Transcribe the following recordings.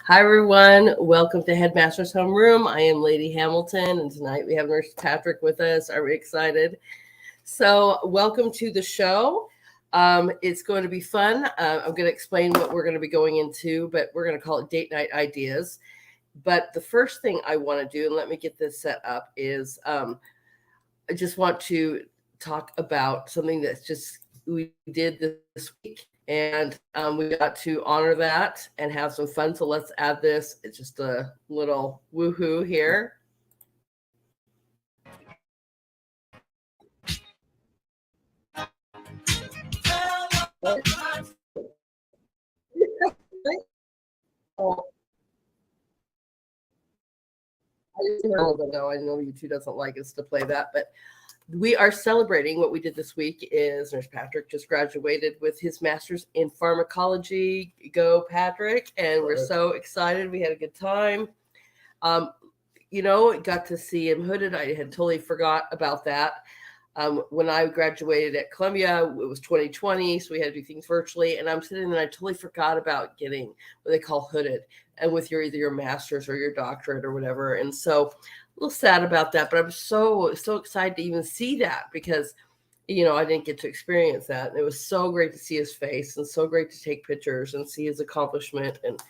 Hi, everyone. Welcome to Headmaster's Homeroom. I am Lady Hamilton, and tonight we have Nurse Patrick with us. Are we excited? So welcome to the show. It's going to be fun. I'm going to explain what we're going to be going into, but we're going to call it Date Night Ideas. But the first thing I want to do, and let me get this set up, is I just want to talk about something that's just we did this week. And we got to honor that and have some fun. So let's add this. It's just a little woohoo here. I know YouTube doesn't like us to play that, but we are celebrating. What we did this week is Nurse Patrick just graduated with his master's in pharmacology. Go, Patrick. And we're so excited. We had a good time. Got to see him hooded. I had totally forgot about that. When I graduated at Columbia, it was 2020, so we had to do things virtually. And I'm sitting there, and I totally forgot about getting what they call hooded, and with either your master's or your doctorate or whatever. And so a little sad about that, but I'm so excited to even see that because, I didn't get to experience that. And it was so great to see his face and so great to take pictures and see his accomplishment. And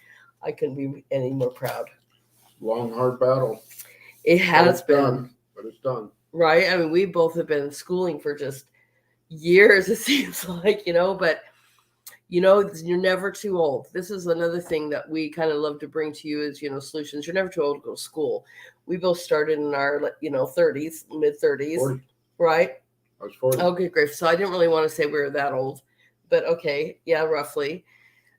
I couldn't be any more proud. Long, hard battle. It has been. But it's done. Right. I mean, we both have been schooling for just years, it seems like, but, you're never too old. This is another thing that we kind of love to bring to you is, solutions. You're never too old to go to school. We both started in our, 30s, mid 30s, 40. Right? I was 40. Okay, great. So I didn't really want to say we were that old, but okay. Yeah, roughly.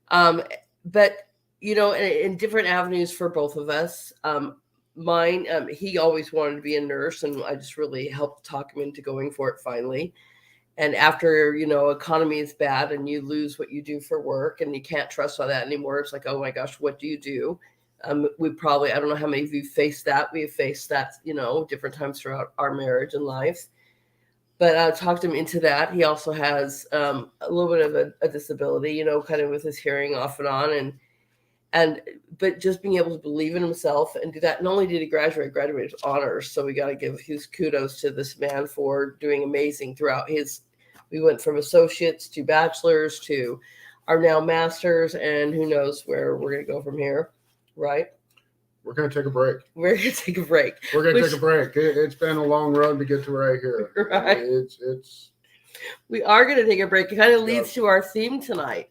But, in different avenues for both of us. Mine, he always wanted to be a nurse, and I just really helped talk him into going for it finally. And after, economy is bad and you lose what you do for work and you can't trust all that anymore, it's like, oh my gosh, what do you do? I don't know how many of you faced that. We have faced that, different times throughout our marriage and life. But I talked him into that. He also has a little bit of a disability, kind of with his hearing off and on. But just being able to believe in himself and do that. Not only did he graduate with honors, so we got to give his kudos to this man for doing amazing throughout we went from associates to bachelors to our now masters, and who knows where we're going to go from here, right? We're going to take a break. We're going to take a break. It's been a long road to get to right here. Right. We are going to take a break. It kind of leads to our theme tonight.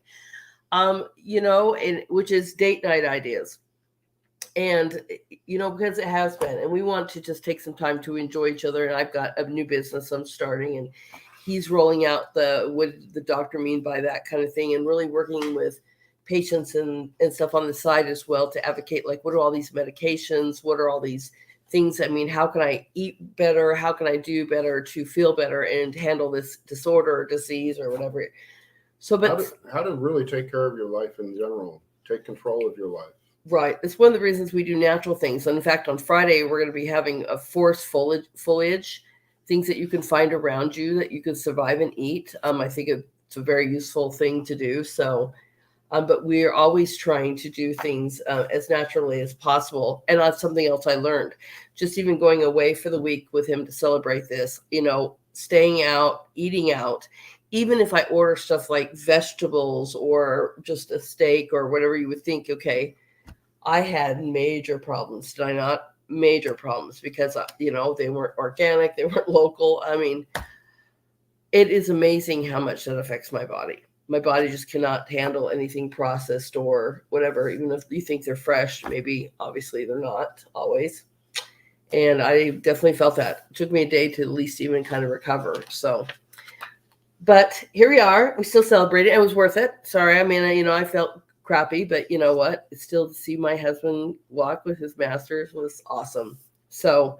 Which is date night ideas. And, because it has been, and we want to just take some time to enjoy each other. And I've got a new business I'm starting, and he's rolling out what the doctor mean by that kind of thing, and really working with patients and stuff on the side as well to advocate, like, what are all these medications? What are all these things? I mean, how can I eat better? How can I do better to feel better and handle this disorder or disease or whatever? So, but how to really take care of your life in general, take control of your life. Right. It's one of the reasons we do natural things. And in fact, on Friday, we're going to be having a forest foliage, things that you can find around you that you can survive and eat. I think it's a very useful thing to do. So, but we're always trying to do things as naturally as possible. And that's something else I learned. Just even going away for the week with him to celebrate this, staying out, eating out. Even if I order stuff like vegetables or just a steak or whatever you would think, okay, I had major problems. Did I not? Major problems because, they weren't organic. They weren't local. I mean, it is amazing how much that affects my body. My body just cannot handle anything processed or whatever, even if you think they're fresh. Maybe, obviously, they're not always. And I definitely felt that. It took me a day to at least even kind of recover. So. But here we are. We still celebrated. It was worth it. Sorry. I mean, I felt crappy, but you know what? Still to see my husband walk with his master's was awesome. So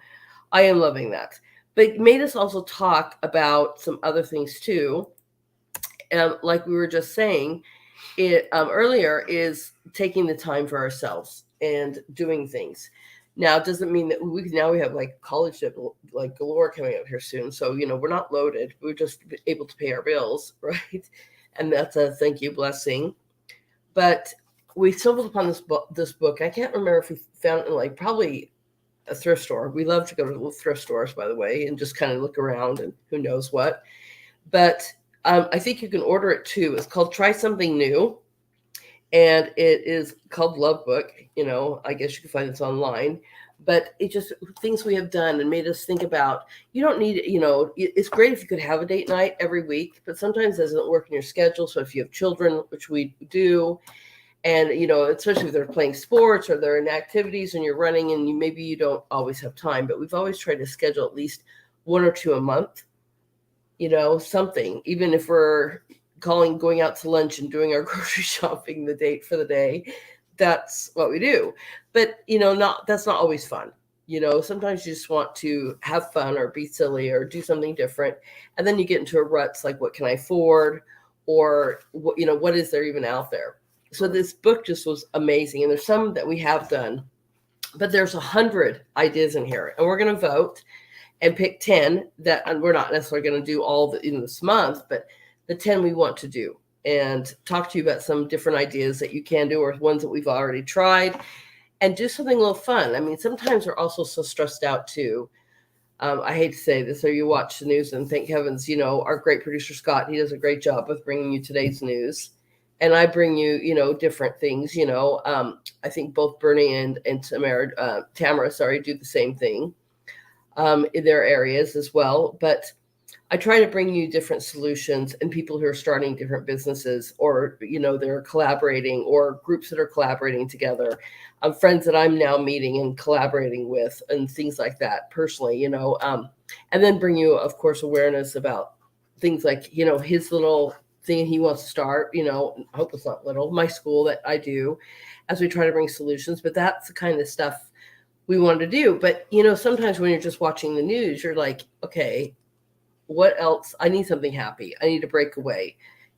I am loving that. But it made us also talk about some other things too. Like we were just saying earlier, is taking the time for ourselves and doing things. Now, it doesn't mean that we have like college debt, like galore coming up here soon. So, we're not loaded. We're just able to pay our bills, right? And that's a thank you blessing. But we stumbled upon this book. I can't remember if we found it in like probably a thrift store. We love to go to thrift stores, by the way, and just kind of look around and who knows what. But I think you can order it too. It's called Try Something New. And it is called Love Book. I guess you can find this online. But it just things we have done and made us think about, you don't need, it's great if you could have a date night every week, but sometimes it doesn't work in your schedule. So if you have children, which we do, and, especially if they're playing sports or they're in activities and you're running and maybe you don't always have time, but we've always tried to schedule at least 1 or 2 a month, something, even if we're going out to lunch and doing our grocery shopping, the date for the day, that's what we do. But, that's not always fun. Sometimes you just want to have fun or be silly or do something different. And then you get into a rut, like, what can I afford? Or, what is there even out there? So this book just was amazing. And there's some that we have done, but there's 100 ideas in here. And we're going to vote and pick 10 that, and we're not necessarily going to do all in this month, but the 10 we want to do, and talk to you about some different ideas that you can do or ones that we've already tried, and do something a little fun. I mean, sometimes we're also so stressed out too. I hate to say this, so you watch the news and thank heavens, our great producer, Scott, he does a great job with bringing you today's news. And I bring you, different things, I think both Bernie and Tamara, do the same thing in their areas as well. But I try to bring you different solutions and people who are starting different businesses, or, they're collaborating, or groups that are collaborating together, friends that I'm now meeting and collaborating with, and things like that personally, and then bring you, of course, awareness about things like, his little thing he wants to start, I hope it's not little, my school that I do, as we try to bring solutions. But that's the kind of stuff we want to do. But, sometimes when you're just watching the news, you're like, okay, what else? I need something happy. I need to break away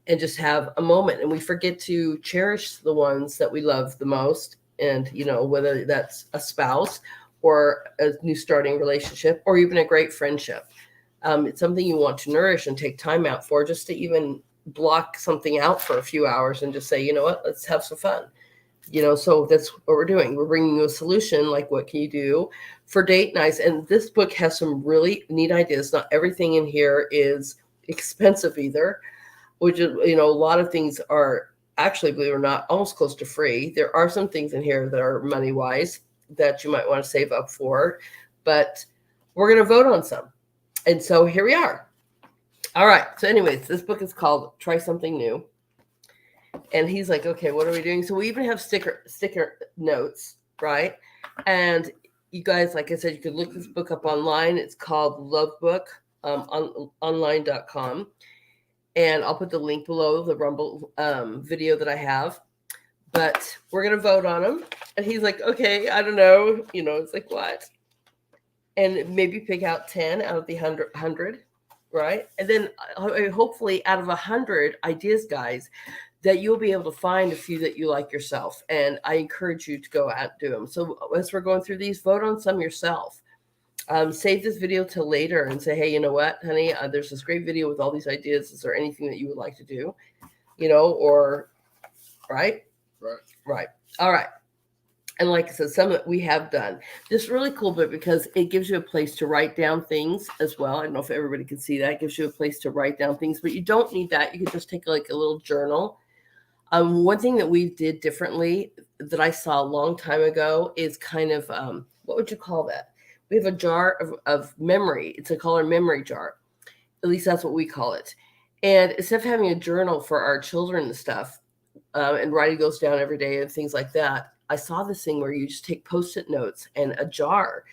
and just have a moment. And we forget to cherish the ones that we love the most. And, whether that's a spouse or a new starting relationship or even a great friendship, it's something you want to nourish and take time out for, just to even block something out for a few hours and just say, you know what, let's have some fun. So that's what we're doing. We're bringing you a solution, like what can you do for date nights? And this book has some really neat ideas. Not everything in here is expensive either, which is, a lot of things are actually, believe it or not, almost close to free. There are some things in here that are money-wise that you might want to save up for, but we're going to vote on some. And so here we are. All right. So anyways, this book is called Try Something New. And he's like, okay, what are we doing? So we even have sticker notes, right? And you guys, like I said, you could look this book up online. It's called Love Book, on online.com. And I'll put the link below the Rumble video that I have. But we're going to vote on them. And he's like, okay, I don't know. It's like, what? And maybe pick out 10 out of the 100, right? And then hopefully out of 100 ideas, guys, that you'll be able to find a few that you like yourself. And I encourage you to go out and do them. So as we're going through these, vote on some yourself. Save this video till later and say, hey, you know what, honey, there's this great video with all these ideas. Is there anything that you would like to do? Or, right? Right. All right. And like I said, some that we have done. This really cool book because it gives you a place to write down things as well. I don't know if everybody can see that. It gives you a place to write down things, but you don't need that. You can just take like a little journal. One thing that we did differently that I saw a long time ago is kind of, what would you call that? We have a jar of memory. It's called our memory jar. At least that's what we call it. And instead of having a journal for our children and stuff, and writing those down every day and things like that, I saw this thing where you just take Post-it notes and a jar.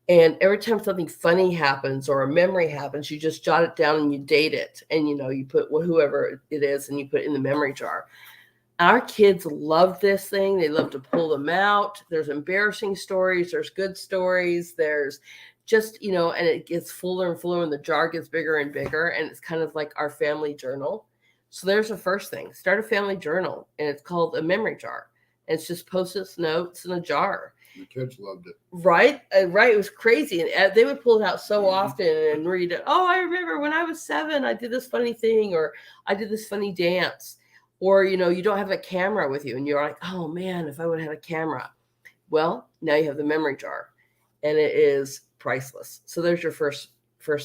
And every time something funny happens or a memory happens, you just jot it down and you date it. And, you put whoever it is and you put it in the memory jar. Our kids love this thing. They love to pull them out. There's embarrassing stories. There's good stories. There's just, and it gets fuller and fuller and the jar gets bigger and bigger. And it's kind of like our family journal. So there's the first thing. Start a family journal. And it's called a memory jar. And it's just Post-it notes in a jar. The kids loved it. Right. Right. It was crazy. And they would pull it out so often and read it. Oh, I remember when I was 7, I did this funny thing, or I did this funny dance. Or, you know, you don't have a camera with you and you're like, oh man, if I would have had a camera. Well, now you have the memory jar and it is priceless. So there's your first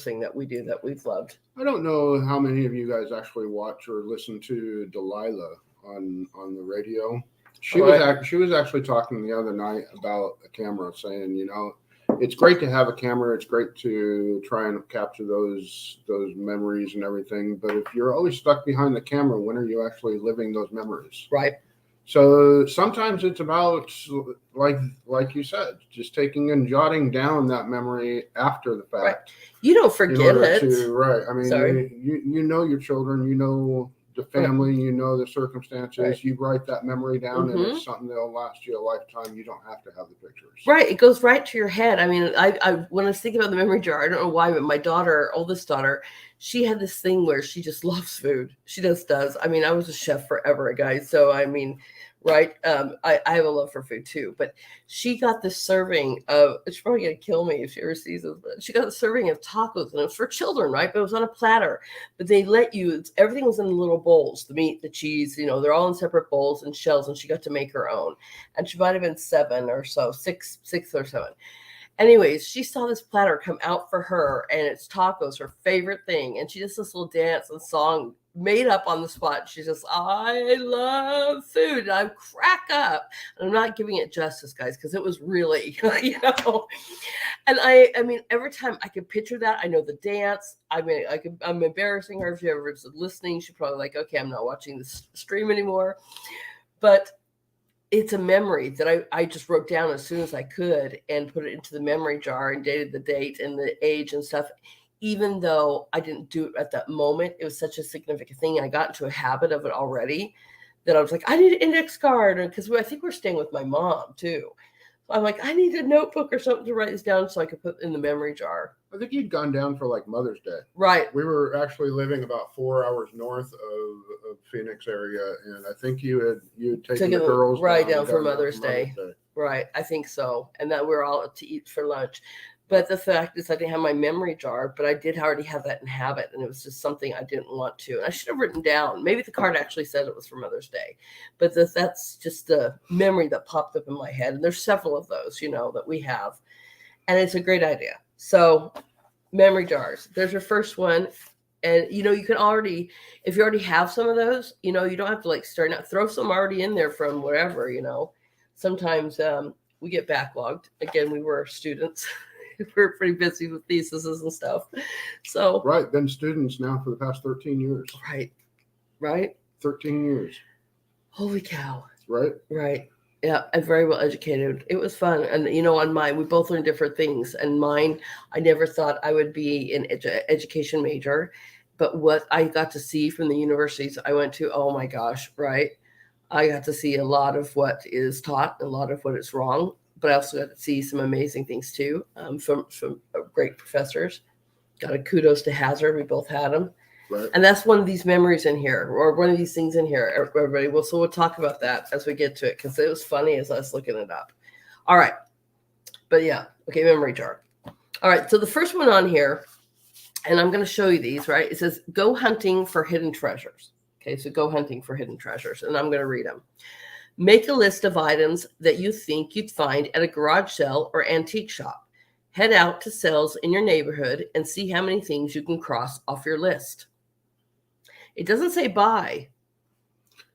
thing that we do that we've loved. I don't know how many of you guys actually watch or listen to Delilah on the radio. She was actually talking the other night about a camera, saying, you know, it's great to have a camera. It's great to try and capture those memories and everything. But if you're always stuck behind the camera, when are you actually living those memories? Right. So sometimes it's about, like you said, just taking and jotting down that memory after the fact. Right. You don't forget it. Right. I mean, you know your children, you know the family, you know the circumstances. Right. You write that memory down, and it's something that'll last you a lifetime. You don't have to have the pictures. Right. It goes right to your head. I mean, I when I was thinking about the memory jar, I don't know why, but my oldest daughter, she had this thing where she just loves food. She just does. I mean, I was a chef forever, guys. So, I mean, right. I have a love for food too, but she got this serving of, it's probably going to kill me if she ever sees this, but she got a serving of tacos, and it was for children, right? But it was on a platter, but they let you, everything was in little bowls, the meat, the cheese, you know, they're all in separate bowls and shells, and she got to make her own. And she might've been 7 or so, six or 7. Anyways, she saw this platter come out for her, and it's tacos, her favorite thing. And she does this little dance and song made up on the spot. She says, I love food. And I crack up. And I'm not giving it justice, guys, because it was really, you know. And I mean, every time I could picture that, I know the dance. I mean, I'm embarrassing her. If she ever is listening, she's probably like, okay, I'm not watching this stream anymore. But it's a memory that I just wrote down as soon as I could and put it into the memory jar and dated the date and the age and stuff. Even though I didn't do it at that moment, it was such a significant thing. And I got into a habit of it already that I was like, I need an index card. Because I think we're staying with my mom too. So I'm like, I need a notebook or something to write this down so I could put in the memory jar. I think you'd gone down for like Mother's Day. Right. We were actually living about 4 hours north of Phoenix area, and I think you had taken the girls down for Mother's Day. Right. I think so. And that we're all to eat for lunch. But the fact is I didn't have my memory jar, but I did already have that in habit. And it was just something I didn't want to. And I should have written down. Maybe the card actually said it was for Mother's Day. But that's just the memory that popped up in my head. And there's several of those, you know, that we have. And it's a great idea. So memory jars, there's your first one. And, you know, you can already, if you already have some of those, you know, you don't have to like start out, throw some already in there from wherever, you know. Sometimes we get backlogged. Again, we were students. We're pretty busy with theses and stuff. So right, been students now for the past 13 years. Right. 13 years. Holy cow. Right. Yeah, I'm very well educated. It was fun. And, you know, on mine, we both learned different things. And mine, I never thought I would be an education major. But what I got to see from the universities I went to, oh my gosh, right? I got to see a lot of what is taught, a lot of what is wrong. But I also got to see some amazing things too from great professors. Got a kudos to Hazard. We both had them. Right. And that's one of these memories in here, or one of these things in here, everybody. So we'll talk about that as we get to it, because it was funny as I was looking it up. All right. But yeah, okay, memory jar. All right, so the first one on here, and I'm going to show you these, right? It says, go hunting for hidden treasures. Okay, so go hunting for hidden treasures, and I'm going to read them. Make a list of items that you think you'd find at a garage sale or antique shop. Head out to sales in your neighborhood and see how many things you can cross off your list. It doesn't say buy.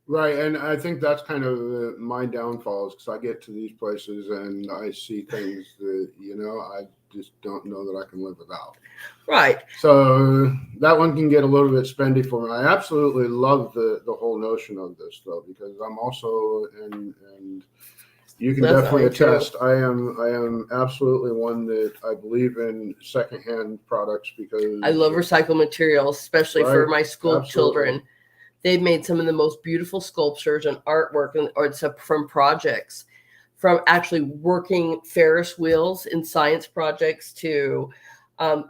Right, and I think that's kind of my downfalls, because I get to these places and I see things that, you know, I just don't know that I can live without. Right. So that one can get a little bit spendy for me. I absolutely love the whole notion of this, though, because I'm also, and you can definitely attest, I am absolutely one that I believe in secondhand products, because I love recycled materials, especially for my school children. They've made some of the most beautiful sculptures and artwork, or it's from projects, from actually working Ferris wheels in science projects to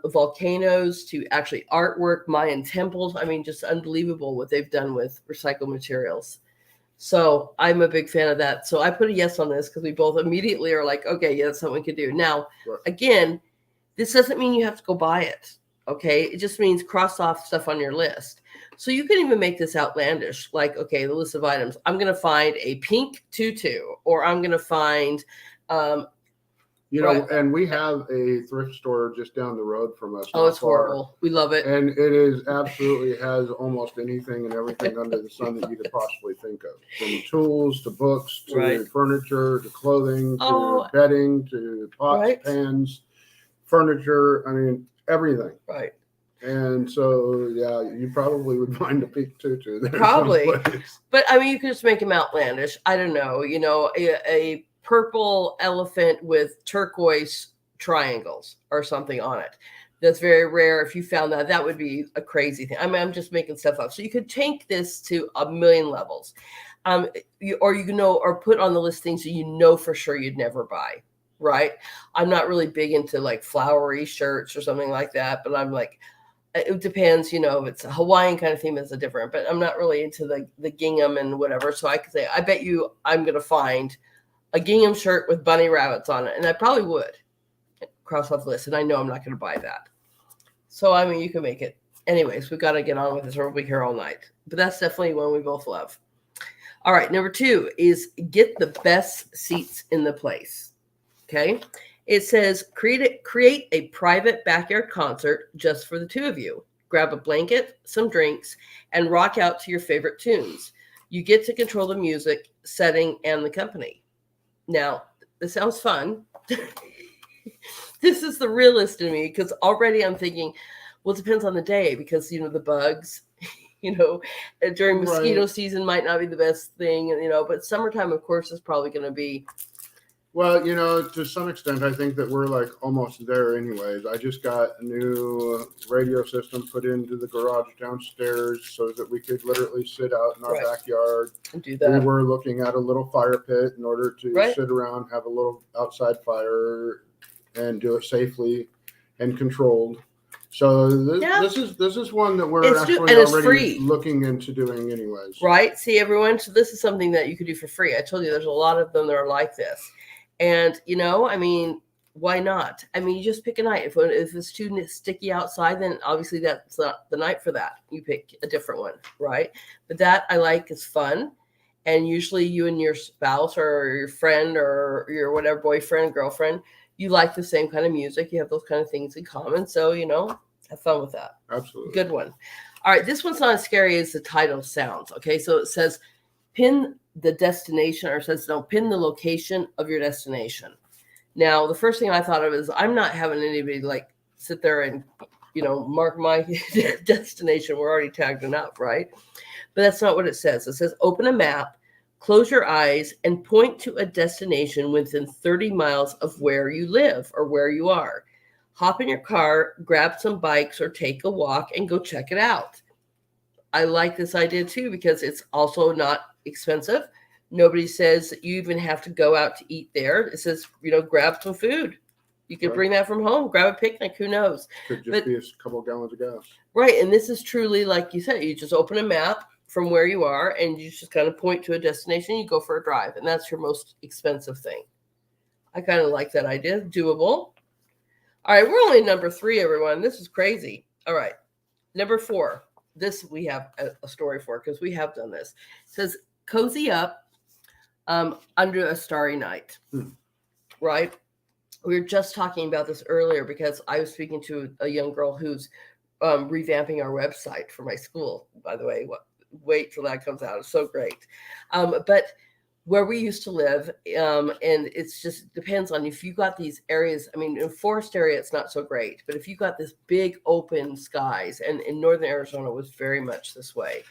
volcanoes to actually artwork, Mayan temples. I mean, just unbelievable what they've done with recycled materials. So I'm a big fan of that. So I put a yes on this because we both immediately are like, okay, yeah, that's something we can do. Now, again, this doesn't mean you have to go buy it. Okay. It just means cross off stuff on your list. So you can even make this outlandish. Like, okay, the list of items. I'm going to find a pink tutu, or I'm going to find, right. And we have a thrift store just down the road from us. Oh, it's horrible. We love it. And it is absolutely has almost anything and everything under the sun that you could possibly think of. From tools to books to furniture to clothing to bedding to pots, pans, furniture. I mean, everything. Right. And so, yeah, you probably would find a pink tutu there. Probably. But I mean, you could just make them outlandish. I don't know. A purple elephant with turquoise triangles or something on it. That's very rare. If you found that, that would be a crazy thing. I mean, I'm just making stuff up. So you could take this to a million levels, or put on the list things that you know for sure you'd never buy. Right? I'm not really big into like flowery shirts or something like that, but I'm like, it depends. If it's a Hawaiian kind of theme, it's a different. But I'm not really into the gingham and whatever. So I could say, I bet you I'm going to find a gingham shirt with bunny rabbits on it, and I probably would cross off the list, and I know I'm not going to buy that. So I mean, you can make it. Anyways, we've got to get on with this, or we'll be here all night. But that's definitely one we both love. All right, number 2 is get the best seats in the place. Okay, it says create a private backyard concert just for the two of you. Grab a blanket, some drinks, and rock out to your favorite tunes. You get to control the music, setting, and the company. Now, this sounds fun. This is the realist in me, because already I'm thinking, well, it depends on the day, because, the bugs, during mosquito season might not be the best thing, but summertime, of course, is probably going to be. Well, to some extent, I think that we're like almost there anyways. I just got a new radio system put into the garage downstairs so that we could literally sit out in our backyard. And do that. We were looking at a little fire pit in order to sit around, have a little outside fire, and do it safely and controlled. So this is one that we're actually already looking into doing anyways. Right. See, everyone. So this is something that you could do for free. I told you there's a lot of them that are like this. And, I mean, why not? I mean, you just pick a night. If it's too sticky outside, then obviously that's not the night for that. You pick a different one, right? But that I like is fun. And usually you and your spouse or your friend or your whatever, boyfriend, girlfriend, you like the same kind of music. You have those kind of things in common. So, have fun with that. Absolutely. Good one. All right. This one's not as scary as the title sounds. Okay. So it says, pin the destination, or says, no, pin the location of your destination. Now, the first thing I thought of is I'm not having anybody like sit there and, mark my destination. We're already tagged enough, right? But that's not what it says. It says, open a map, close your eyes, and point to a destination within 30 miles of where you live or where you are. Hop in your car, grab some bikes, or take a walk and go check it out. I like this idea too, because it's also not expensive. Nobody says that you even have to go out to eat there. It says, grab some food. You could bring that from home, grab a picnic, who knows? Could just be a couple of gallons of gas. Right. And this is truly, like you said, you just open a map from where you are and you just kind of point to a destination, you go for a drive, and that's your most expensive thing. I kind of like that idea. Doable. All right, we're only number 3, everyone. This is crazy. All right, number 4. This we have a story for, because we have done this. It says, cozy up under a starry night. Right? We were just talking about this earlier, because I was speaking to a young girl who's revamping our website for my school, by the way. Wait till that comes out. It's so great. But where we used to live, and it's just depends on if you got these areas. I mean, in forest area, it's not so great. But if you got this big open skies, and in northern Arizona, it was very much this way.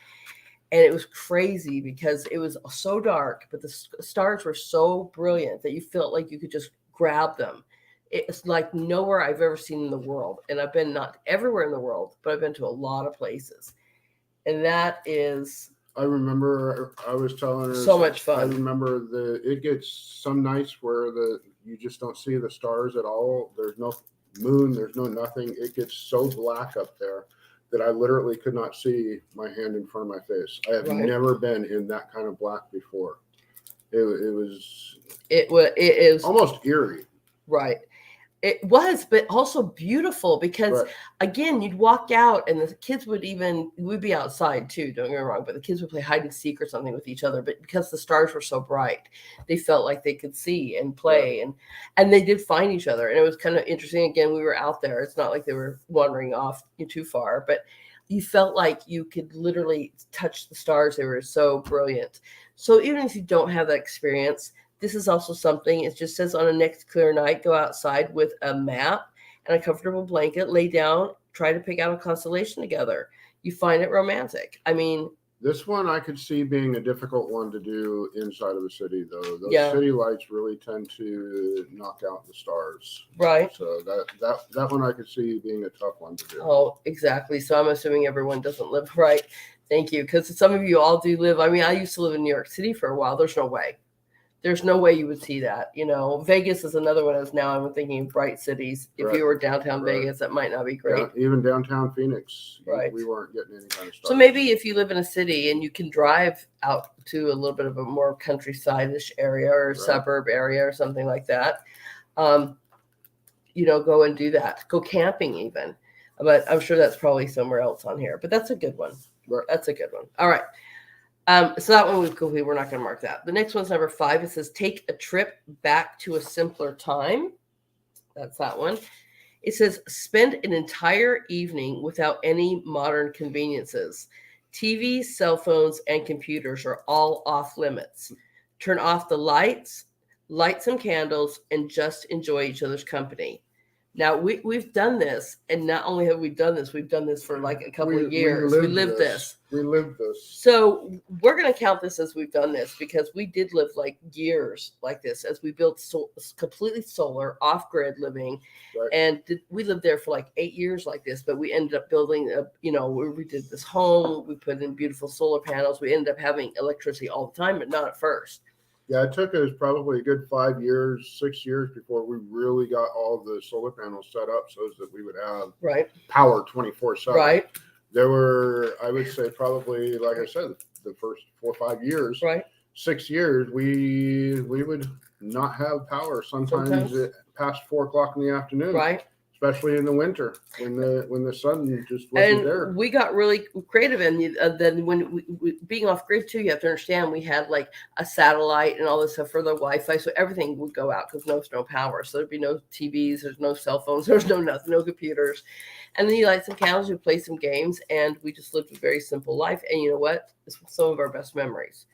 And it was crazy because it was so dark, but the stars were so brilliant that you felt like you could just grab them. It's like nowhere I've ever seen in the world. And I've been not everywhere in the world, but I've been to a lot of places. And that is... I remember I was telling her so much fun. I remember it gets some nights where you just don't see the stars at all. There's no moon, there's no nothing. It gets so black up there that I literally could not see my hand in front of my face. I have never been in that kind of black before. It is almost eerie. Right. It was, but also beautiful because, Right. again, you'd walk out and the kids we'd be outside too, don't get me wrong, but the kids would play hide and seek or something with each other. But because the stars were so bright, they felt like they could see and play, and they did find each other. And it was kind of interesting. Again, we were out there. It's not like they were wandering off too far, but you felt like you could literally touch the stars. They were so brilliant. So even if you don't have that experience, this is also something, it just says on a next clear night, go outside with a map and a comfortable blanket, lay down, try to pick out a constellation together. You find it romantic. I mean, this one I could see being a difficult one to do inside of a city, though. Those city lights really tend to knock out the stars. Right. So that one I could see being a tough one to do. Oh, exactly. So I'm assuming everyone doesn't live right. Thank you. Because some of you all do live. I mean, I used to live in New York City for a while. There's no way. There's no way you would see that. Vegas is another one. As now I'm thinking bright cities. If you were downtown Vegas, that might not be great. Yeah, even downtown Phoenix, right? We weren't getting any kind of stuff. So maybe if you live in a city and you can drive out to a little bit of a more countryside-ish area or suburb area or something like that, go and do that. Go camping even. But I'm sure that's probably somewhere else on here. But that's a good one. Right. That's a good one. All right. So that one we've completed. We're not going to mark that. The next one's number 5. It says, take a trip back to a simpler time. That's that one. It says, spend an entire evening without any modern conveniences. TVs, cell phones, and computers are all off limits. Turn off the lights, light some candles, and just enjoy each other's company. Now, we've done this, and not only have we done this, we've done this for like a couple of years. We lived this. We lived this. So we're going to count this as we've done this because we did live like years like this as we built completely solar, off-grid living. Right. And we lived there for like 8 years like this, but we ended up building, we did this home. We put in beautiful solar panels. We ended up having electricity all the time, but not at first. Yeah, it took us probably a good 5 years, 6 years before we really got all the solar panels set up so that we would have power 24/7. Right. There were, I would say, probably, like I said, the first 4 or 5 years, 6 years, we would not have power. Sometimes past 4 o'clock in the afternoon. Right. Especially in the winter when the sun just wasn't there. We got really creative, and then when we being off grid too, you have to understand we had like a satellite and all this stuff for the Wi-Fi, so everything would go out because there's no power. So there'd be no TVs, there's no cell phones, there's no nothing, no computers. And then you light some candles, you play some games, and we just lived a very simple life. And you know what? It's some of our best memories.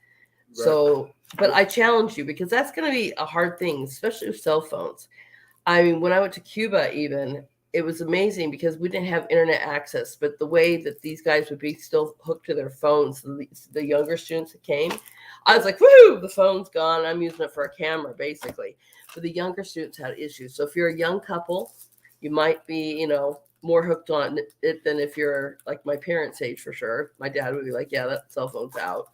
Right. So, but I challenge you because that's going to be a hard thing, especially with cell phones. I mean, when I went to Cuba, even, it was amazing because we didn't have internet access, but the way that these guys would be still hooked to their phones, the younger students that came, I was like, woohoo, the phone's gone. I'm using it for a camera, basically. But the younger students had issues. So if you're a young couple, you might be, more hooked on it than if you're like my parents' age, for sure. My dad would be like, yeah, that cell phone's out.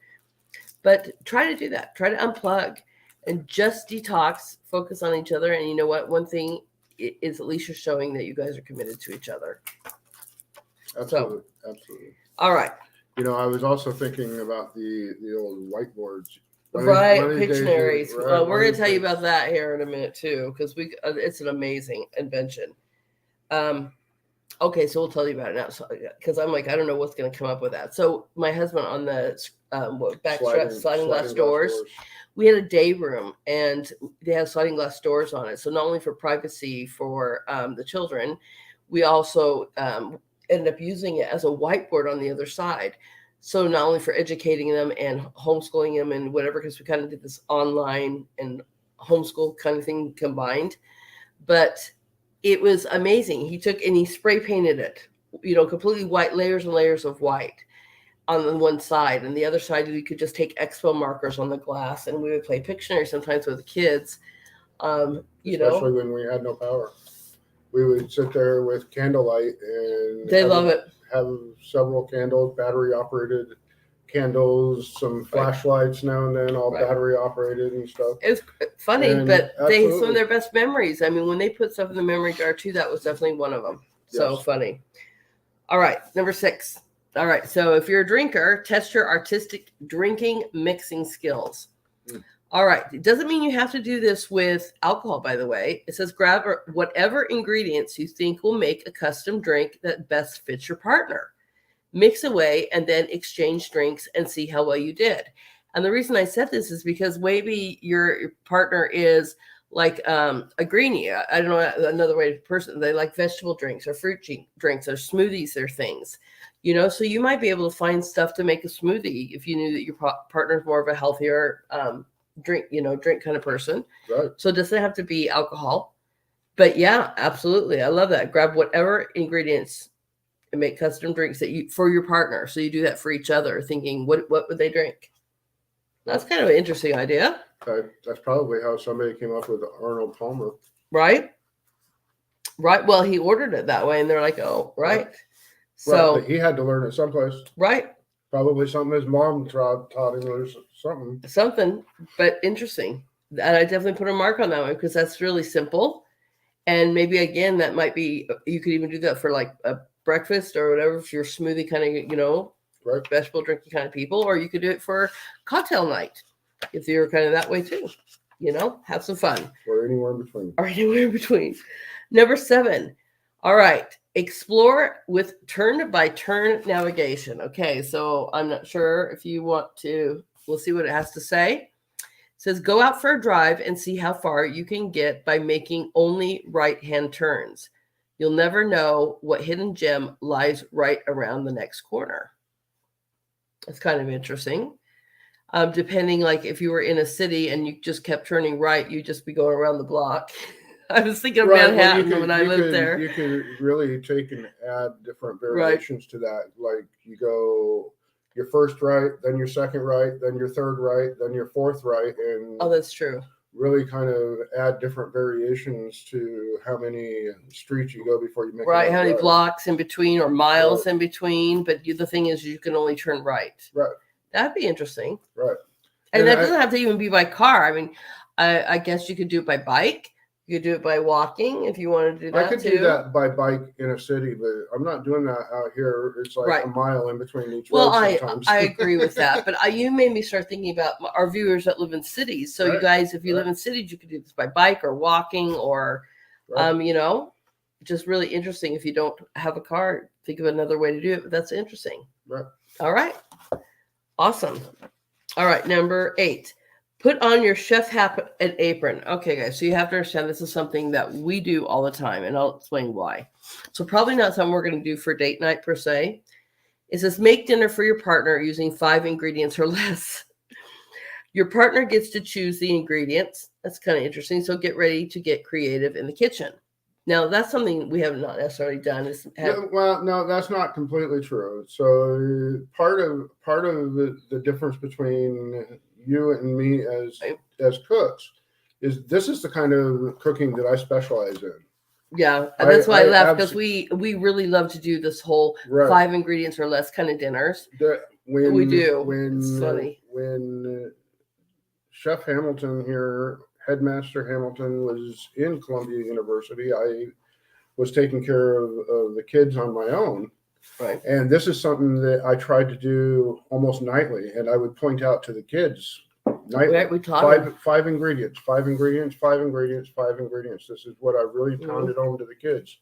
But try to do that. Try to unplug. And just detox, focus on each other. And you know what? One thing is at least you're showing that you guys are committed to each other. Absolutely. Absolutely. All right. I was also thinking about the old whiteboards. Pictionaries. Well, we're going to tell you about that here in a minute too, because it's an amazing invention. Okay, so we'll tell you about it now. So, because I'm like, I don't know what's going to come up with that. So my husband on the sliding glass doors. We had a day room and they have sliding glass doors on it. So not only for privacy for the children, we also ended up using it as a whiteboard on the other side. So not only for educating them and homeschooling them and whatever, because we kind of did this online and homeschool kind of thing combined, but it was amazing. He took and he spray painted it, completely white, layers and layers of white on the one side, and the other side we could just take expo markers on the glass, and we would play Pictionary sometimes with the kids. Especially when we had no power, we would sit there with candlelight, and they love it. Have several candles, battery operated candles, some flashlights now and then, all battery operated and stuff. It was funny, but some of their best memories. I mean, when they put stuff in the memory jar too, that was definitely one of them. So funny. All right, number 6. All right, so if you're a drinker, test your artistic drinking mixing skills. All right. It doesn't mean you have to do this with alcohol, by the way. It says grab whatever ingredients you think will make a custom drink that best fits your partner. Mix away and then exchange drinks and see how well you did. And the reason I said this is because maybe your partner is like a greenie. I don't know another way to person. They like vegetable drinks or fruit drinks or smoothies or things, so you might be able to find stuff to make a smoothie if you knew that your partner's more of a healthier drink kind of person. Right. So it doesn't have to be alcohol, but yeah, absolutely. I love that. Grab whatever ingredients and make custom drinks for your partner. So you do that for each other, thinking what would they drink? That's kind of an interesting idea. That's probably how somebody came up with Arnold Palmer. Right. Well, he ordered it that way and they're like, oh, right. So he had to learn it someplace. Right. Probably something his mom taught him or something. Something, but interesting. And I definitely put a mark on that one because that's really simple. And maybe, again, that might be, you could even do that for like a breakfast or whatever, if you're smoothie kind of, right, vegetable drinking kind of people, or you could do it for cocktail night if you're kind of that way too. Have some fun. Or anywhere in between. Number 7. All right. Explore with turn-by-turn navigation. Okay, so I'm not sure if you want to, we'll see what it has to say. It says, go out for a drive and see how far you can get by making only right-hand turns. You'll never know what hidden gem lies right around the next corner. It's kind of interesting. Depending, like if you were in a city and you just kept turning right, you'd just be going around the block. I was thinking of Manhattan when I lived there. You could really take and add different variations to that. Like you go your first right, then your second right, then your third right, then your fourth right. And oh, that's true. Really kind of add different variations to how many streets you go before you make right. How many blocks in between or miles in between. But the thing is, you can only turn right. Right. That'd be interesting. Right. And that doesn't have to even be by car. I mean, I guess you could do it by bike. You could do it by walking if you want to do that. I could do that by bike in a city, but I'm not doing that out here. It's like a mile in between each road sometimes. I agree with that. But you made me start thinking about our viewers that live in cities. So you guys, if you live in cities, you could do this by bike or walking or, just really interesting. If you don't have a car, think of another way to do it. But that's interesting. Right. All right. Awesome. All right. Number 8. Put on your chef hat and apron. Okay, guys, so you have to understand this is something that we do all the time, and I'll explain why. So probably not something we're going to do for date night per se. It says make dinner for your partner using 5 ingredients or less. Your partner gets to choose the ingredients. That's kind of interesting. So get ready to get creative in the kitchen. Now, that's something we have not necessarily done. Well, no, that's not completely true. So part of the difference between you and me as cooks is this is the kind of cooking that I specialize in. Yeah, and that's why I laughed because we really love to do this whole 5 ingredients or less kind of dinners. We do. It's funny. When Chef Hamilton here, Headmaster Hamilton, was in Columbia University, I was taking care of the kids on my own. Right. And this is something that I tried to do almost nightly. And I would point out to the kids nightly, right, we taught five ingredients. This is what I really pounded home to the kids.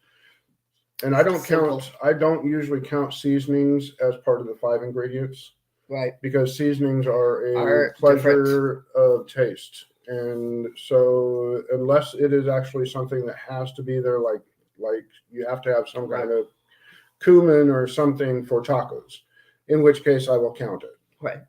And I don't usually count seasonings as part of the 5 ingredients. Right. Because seasonings are a pleasure of taste. And so unless it is actually something that has to be there, like you have to have some kind of cumin or something for tacos, in which case I will count it. Right.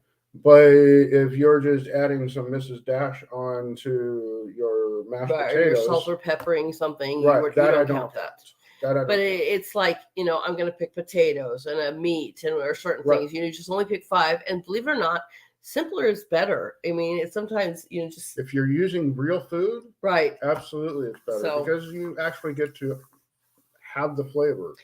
But if you're just adding some Mrs. Dash onto your mashed potatoes, or you're salt or peppering something, right, you don't count that. But it's like, I'm going to pick potatoes and a meat or certain things. You just only pick 5. And believe it or not, simpler is better. I mean, it's sometimes, just. If you're using real food, right. Absolutely, it's better because you actually get to have the flavor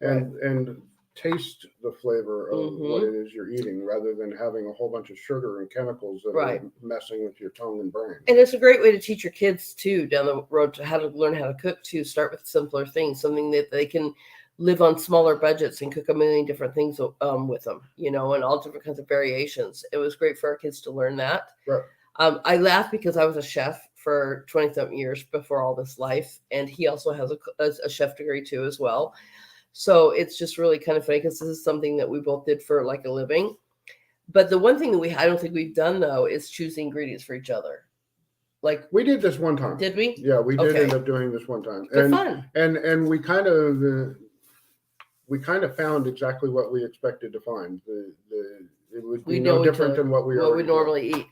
and taste the flavor of what it is you're eating rather than having a whole bunch of sugar and chemicals that are messing with your tongue and brain. And it's a great way to teach your kids too down the road to how to learn how to cook too. Start with simpler things, something that they can live on smaller budgets and cook a million different things with them, and all different kinds of variations. It was great for our kids to learn that. Right. I laugh because I was a chef for 20-something years before all this life, and he also has a chef degree too as well. So it's just really kind of funny because this is something that we both did for like a living. But the one thing that I don't think we've done though is choose the ingredients for each other. Like we did this one time. Did we? Yeah, we did end up doing this one time. But fun. And we kind of found exactly what we expected to find. It would be no different than what we normally eat.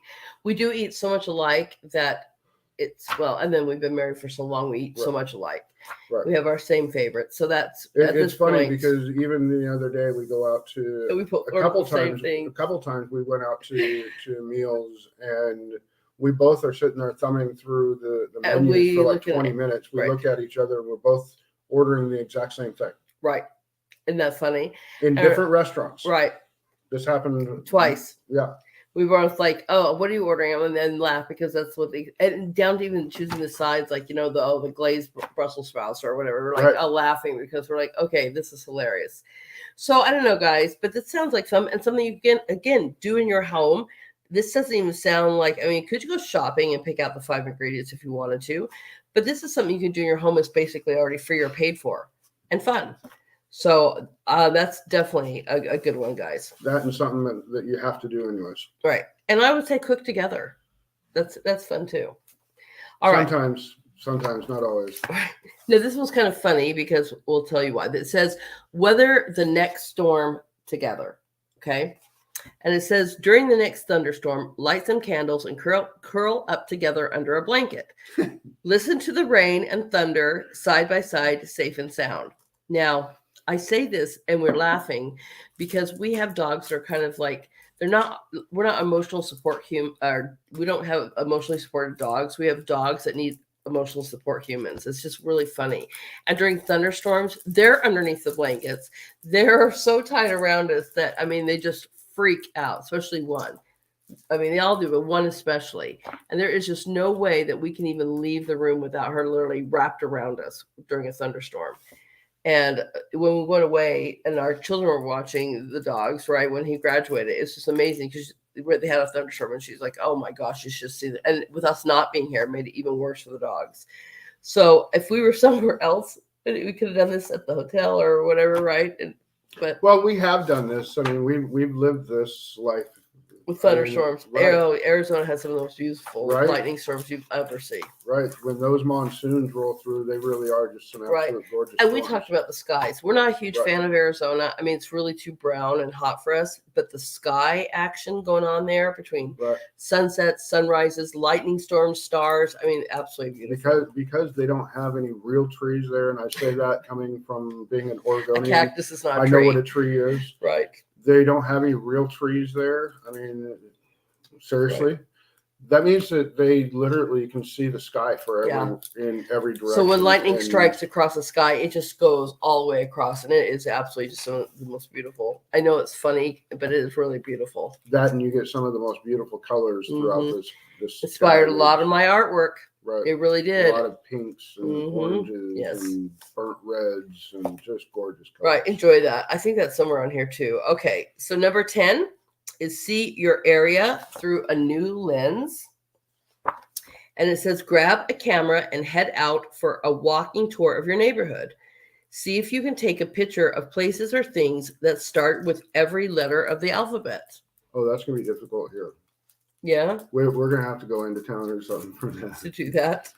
We do eat so much alike that and then we've been married for so long, we eat so much alike. Right. We have our same favorites. So it's funny because even the other day we go out to a couple times we went out to meals, and we both are sitting there thumbing through the menus for like 20 minutes. We look at each other and we're both ordering the exact same thing. Right. Isn't that funny? In different restaurants. Right. This happened twice. Yeah. We were both like, oh, what are you ordering? And then laugh because that's what and down to even choosing the sides, like, the glazed Brussels sprouts or whatever. We're like, laughing because we're like, okay, this is hilarious. So I don't know, guys, but this sounds like something you can, again, do in your home. This doesn't even sound like, could you go shopping and pick out the 5 ingredients if you wanted to? But this is something you can do in your home. It's basically already free or paid for and fun. So that's definitely a good one, guys. That and something that you have to do anyways. Right. And I would say cook together. That's fun too. Sometimes, not always. Now, this one's kind of funny because we'll tell you why. It says, weather the next storm together. Okay. And it says, during the next thunderstorm, light some candles and curl up together under a blanket. Listen to the rain and thunder side by side, safe and sound. Now, I say this and we're laughing because we have dogs that are kind of like, we're not emotional support we don't have emotionally supported dogs. We have dogs that need emotional support humans. It's just really funny. And during thunderstorms, they're underneath the blankets. They're so tight around us that, they just freak out, especially one. They all do, but one especially. And there is just no way that we can even leave the room without her literally wrapped around us during a thunderstorm. And when we went away and our children were watching the dogs, right, when he graduated, it's just amazing because they had a thunderstorm and she's like, oh my gosh, you should see that. And with us not being here, it made it even worse for the dogs. So if we were somewhere else, we could have done this at the hotel or whatever, right? Well, we have done this. We've lived this life. With thunderstorms. Arizona has some of the most beautiful lightning storms you've ever seen. Right. When those monsoons roll through, they really are just some absolute gorgeous And we talked about the skies. We're not a huge fan of Arizona. It's really too brown and hot for us. But the sky action going on there between sunsets, sunrises, lightning storms, stars. Absolutely beautiful. Because they don't have any real trees there. And I say that coming from being an Oregonian. A cactus is not a tree. I know what a tree is. Right. They don't have any real trees there. Seriously. That means that they literally can see the sky forever in every direction. So when lightning strikes across the sky, it just goes all the way across, and it is absolutely just some of the most beautiful. I know it's funny, but it is really beautiful. That, and you get some of the most beautiful colors throughout this. Inspired a lot of my artwork. Right. It really did. A lot of pinks and oranges and burnt reds and just gorgeous colors. Right. Enjoy that. I think that's somewhere on here too. Okay. So number 10 is see your area through a new lens. And it says, grab a camera and head out for a walking tour of your neighborhood. See if you can take a picture of places or things that start with every letter of the alphabet. Oh, that's going to be difficult here. Yeah. We're going to have to go into town or something for that. To do that.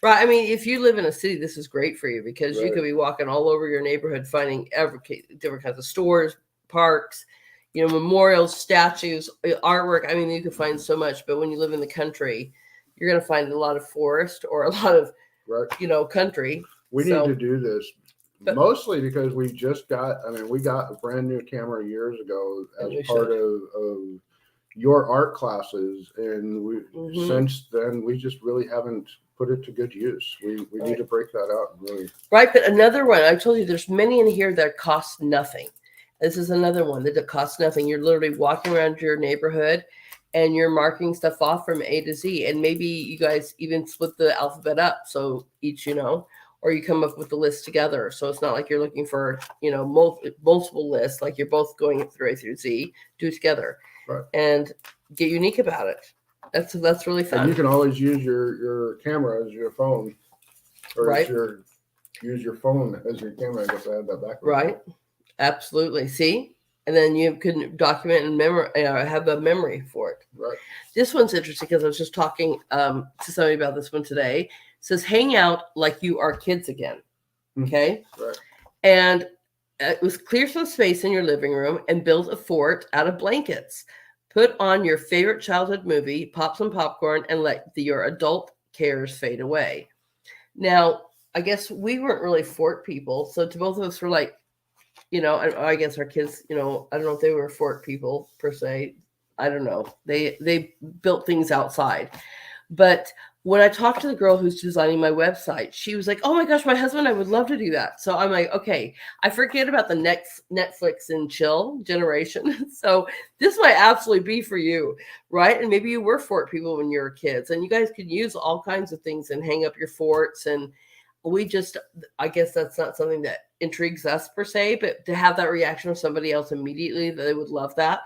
Right. If you live in a city, this is great for you because you could be walking all over your neighborhood, finding different kinds of stores, parks, memorials, statues, artwork. You can find so much. But when you live in the country, you're going to find a lot of forest or a lot of, country. We need to do this mostly because we just got, we got a brand new camera years ago as part of your art classes, and since then we just really haven't put it to good use. We need to break that out. Really. Right, but another one, I told you there's many in here that cost nothing. This is another one that costs nothing. You're literally walking around your neighborhood and you're marking stuff off from A to Z, and maybe you guys even split the alphabet up so each, or you come up with the list together. So it's not like you're looking for, multiple lists, like you're both going through A through Z. Do it together. Right. And get unique about it. That's really fun. And you can always use your camera as your phone, or Right. use your phone as your camera. I guess I had that backwards. Right. Absolutely. See? And then you can document and have a memory for it. Right. This one's interesting because I was just talking to somebody about this one today. It says, hang out like you are kids again. Okay. Right. And it was clear some space in your living room and build a fort out of blankets. Put on your favorite childhood movie, pop some popcorn, and let your adult cares fade away. Now, I guess we weren't really fort people. So to both of us, we're like, I guess our kids, I don't know if they were fort people per se. I don't know. They built things outside. But when I talked to the girl who's designing my website, she was like, oh my gosh, my husband, I would love to do that. So I'm like, okay, I forget about the Netflix and chill generation. So this might absolutely be for you, right? And maybe you were fort people when you were kids, and you guys could use all kinds of things and hang up your forts. And I guess that's not something that intrigues us per se, but to have that reaction of somebody else immediately, that they would love that.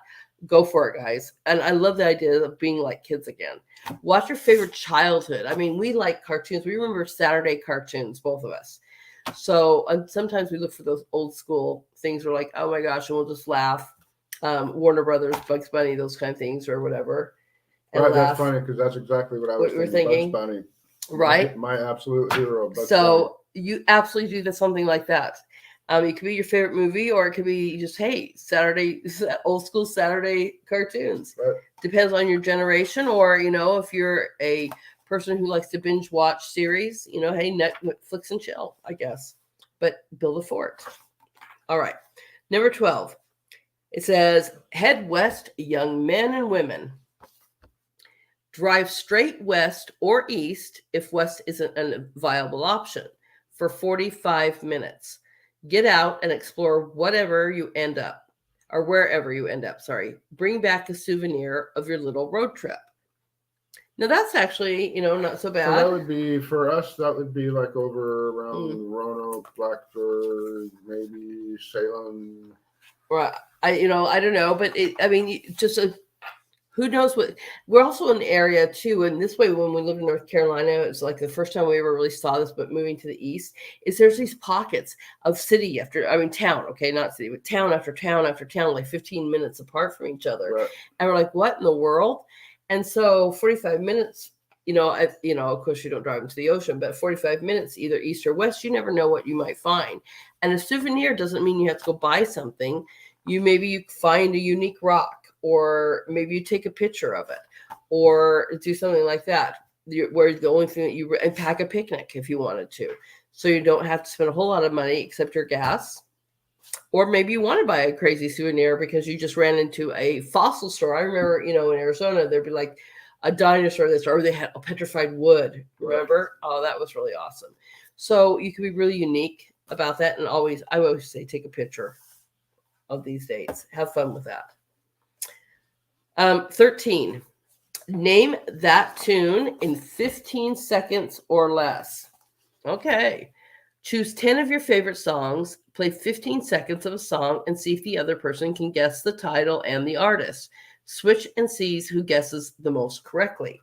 Go for it, guys. And I love the idea of being like kids again. Watch your favorite childhood. I mean, we like cartoons. We remember Saturday cartoons, both of us. So sometimes we look for those old school things. We're like, oh my gosh, and we'll just laugh. Warner Brothers, Bugs Bunny, those kind of things or whatever. And right, that's funny because that's exactly what I was thinking. Bugs Bunny. Right? My absolute hero, Bugs So Bunny. You absolutely do something like that. It could be your favorite movie, or it could be just, hey, old school Saturday cartoons. Right. Depends on your generation, or, if you're a person who likes to binge watch series, hey, Netflix and chill, I guess. But build a fort. All right. Number 12. It says, head west, young men and women. Drive straight west or east if west isn't a viable option for 45 minutes. Get out and explore wherever you end up. Bring back a souvenir of your little road trip. Now that's actually, not so bad. So that would be, for us, that would be like over around Roanoke, Blacksburg, maybe Salem. Right. I don't know, but who knows what. We're also in the area too, and this way, when we lived in North Carolina, it's like the first time we ever really saw this. But moving to the east, there's these pockets of town. Okay, not city, but town after town after town, like 15 minutes apart from each other. Right. And we're like, what in the world? And so 45 minutes. Of course, you don't drive into the ocean, but 45 minutes, either east or west, you never know what you might find. And a souvenir doesn't mean you have to go buy something. You find a unique rock. Or maybe you take a picture of it, or do something like that, where the only thing that and pack a picnic if you wanted to, so you don't have to spend a whole lot of money except your gas. Or maybe you want to buy a crazy souvenir because you just ran into a fossil store. I remember, in Arizona, there'd be like a dinosaur or they had a petrified wood. Remember? Right. Oh, that was really awesome. So you can be really unique about that. And I always say, take a picture of these dates. Have fun with that. 13, name that tune in 15 seconds or less. Okay. Choose 10 of your favorite songs, play 15 seconds of a song, and see if the other person can guess the title and the artist. Switch and see who guesses the most correctly.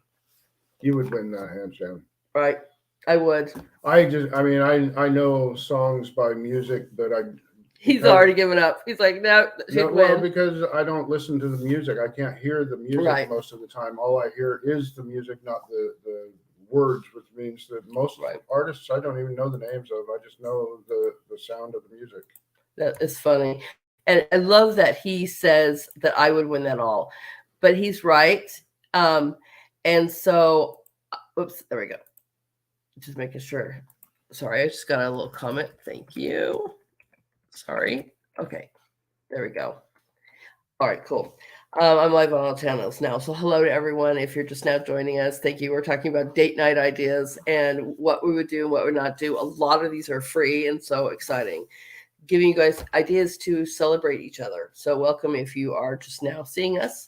You would win that, hands down. Right. I would. I know songs by music, but He's already given up. He's like, no, well, because I don't listen to the music. I can't hear the music most of the time. All I hear is the music, not the words, which means that most artists I don't even know the names of. I just know the sound of the music. That is funny. And I love that he says that I would win that all. But he's right. And so, oops, there we go. Just making sure. Sorry, I just got a little comment. Thank you. Sorry. Okay. There we go. All right, cool. I'm live on all channels now. So hello to everyone. If you're just now joining us, thank you. We're talking about date night ideas and what we would do and what we would not do. A lot of these are free and so exciting. Giving you guys ideas to celebrate each other. So welcome if you are just now seeing us.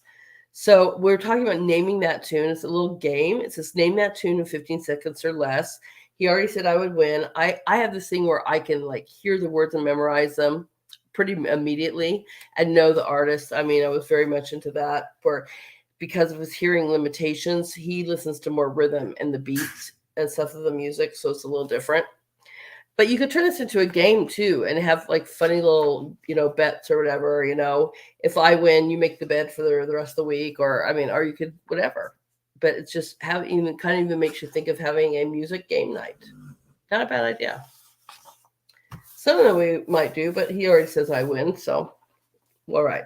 So we're talking about naming that tune. It's a little game. It says name that tune in 15 seconds or less. He already said I would win. I have this thing where I can hear the words and memorize them pretty immediately and know the artist. I mean, I was very much into that. because of his hearing limitations, he listens to more rhythm and the beats and stuff of the music, so it's a little different. But you could turn this into a game too and have like funny little, bets or whatever, if I win, you make the bet for the rest of the week, or you could whatever. But it's just even makes you think of having a music game night. Not a bad idea. Something that we might do, but he already says I win, so all right.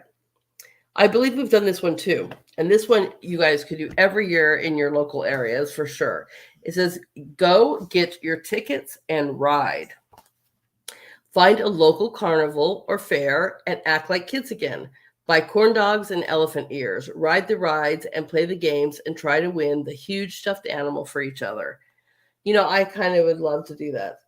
I believe we've done this one too. And this one you guys could do every year in your local areas for sure. It says, go get your tickets and ride. Find a local carnival or fair and act like kids again. Buy corn dogs and elephant ears. Ride the rides and play the games and try to win the huge stuffed animal for each other. I kind of would love to do that,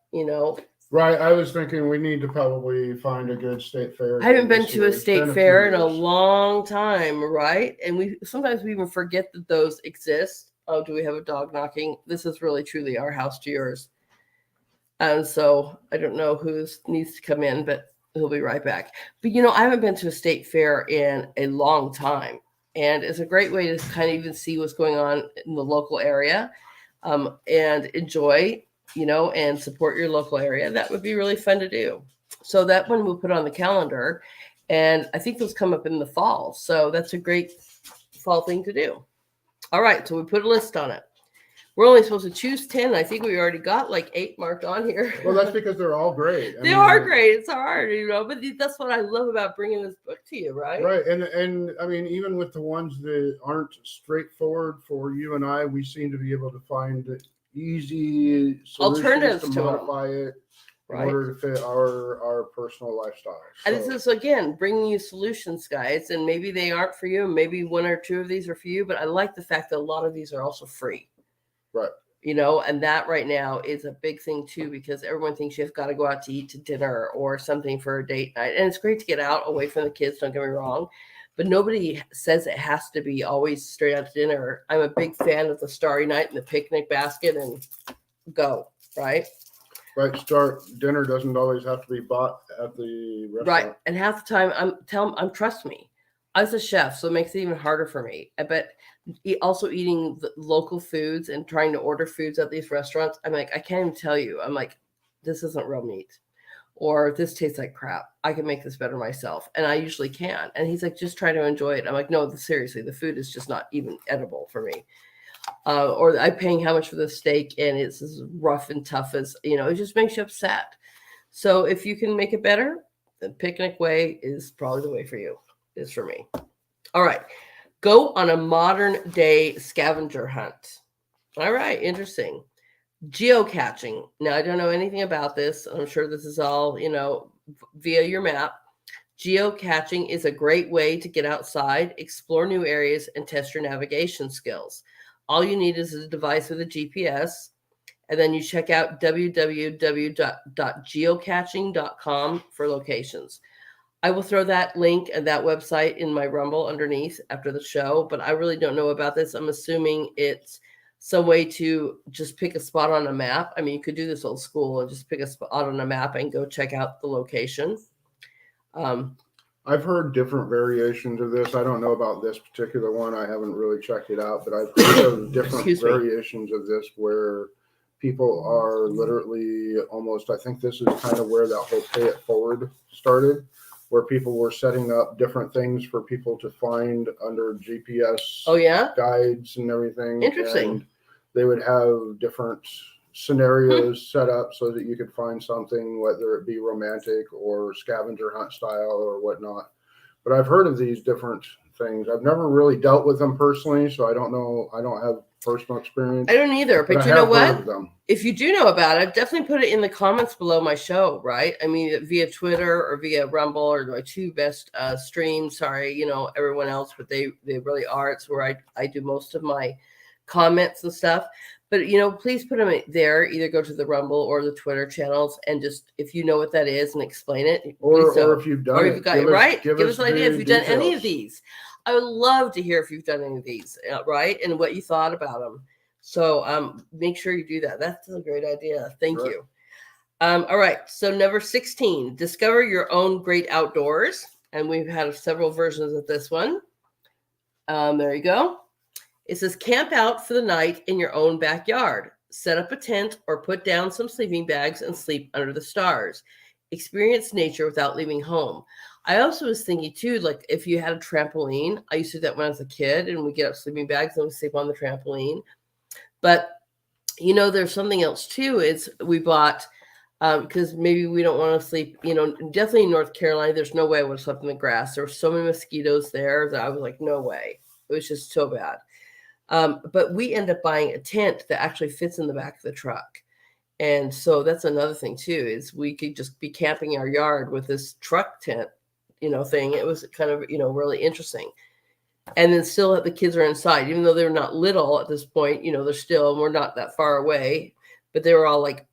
Right. I was thinking we need to probably find a good state fair. I haven't been to a state fair in a long time, right? And sometimes we even forget that those exist. Oh, do we have a dog knocking? This is really truly our house to yours. And so I don't know who needs to come in, but he'll be right back. But I haven't been to a state fair in a long time. And it's a great way to kind of even see what's going on in the local area, and enjoy, and support your local area. That would be really fun to do. So that one we'll put on the calendar, and I think those come up in the fall. So that's a great fall thing to do. All right, so we put a list on it. We're only supposed to choose 10. I think we already got like 8 marked on here. Well, that's because they're all great. They are great. It's hard, but that's what I love about bringing this book to you, right? Right. And even with the ones that aren't straightforward for you and I, we seem to be able to find easy alternatives to modify it in order to fit our personal lifestyle. And this is, again, bringing you solutions, guys. And maybe they aren't for you. Maybe 1 or 2 of these are for you. But I like the fact that a lot of these are also free. Right. And that right now is a big thing too, because everyone thinks you've got to go out to eat to dinner or something for a date night. And it's great to get out away from the kids, don't get me wrong. But nobody says it has to be always straight out to dinner. I'm a big fan of the Starry Night and the picnic basket and go, right? Right. Dinner doesn't always have to be bought at the restaurant. Right. And half the time, trust me, I was a chef, so it makes it even harder for me. But also eating the local foods and trying to order foods at these restaurants, I'm like, I can't even tell you. I'm like, this isn't real meat, or this tastes like crap. I can make this better myself, and I usually can. And he's like, just try to enjoy it. I'm like, no, seriously, the food is just not even edible for me. Or I'm paying how much for the steak, and it's as rough and tough as it just makes you upset. So if you can make it better, the picnic way is probably the way for you. Is for me. All right. Go on a modern day scavenger hunt. All right. Interesting. Geocaching. Now, I don't know anything about this. I'm sure this is all, via your map. Geocaching is a great way to get outside, explore new areas, and test your navigation skills. All you need is a device with a GPS, and then you check out www.geocaching.com for locations. I will throw that link and that website in my Rumble underneath after the show, but I really don't know about this. I'm assuming it's some way to just pick a spot on a map. You could do this old school and just pick a spot on a map and go check out the location. I've heard different variations of this. I don't know about this particular one. I haven't really checked it out, but I've heard of different variations of this where people are literally almost, I think this is kind of where that whole pay it forward started, where people were setting up different things for people to find under GPS guides and everything. Interesting. And they would have different scenarios set up so that you could find something, whether it be romantic or scavenger hunt style or whatnot. But I've heard of these different things. I've never really dealt with them personally, so I don't know. I don't have personal experience. I don't either, but you know what? If you do know about it, definitely put it in the comments below my show, right? Via Twitter or via Rumble or my 2 best streams. Sorry, everyone else, but they really are. It's where I do most of my comments and stuff. But, please put them there. Either go to the Rumble or the Twitter channels and just, if you know what that is, and explain it. Or if you've done it. Give us an idea if you've done any of these. I would love to hear if you've done any of these, right? And what you thought about them. So make sure you do that. That's a great idea. Thank you. All right. So number 16, discover your own great outdoors. And we've had several versions of this one. There you go. It says camp out for the night in your own backyard. Set up a tent or put down some sleeping bags and sleep under the stars. Experience nature without leaving home. I also was thinking too, like if you had a trampoline, I used to do that when I was a kid, and we get up sleeping bags and we sleep on the trampoline. But there's something else too. Is we bought because maybe we don't want to sleep. Definitely in North Carolina, there's no way I would have slept in the grass. There were so many mosquitoes there that I was like, no way. It was just so bad. But we end up buying a tent that actually fits in the back of the truck. And so that's another thing too, is we could just be camping our yard with this truck tent, thing. It was kind of, really interesting. And then still the kids are inside, even though they're not little at this point, we're not that far away, but they were all like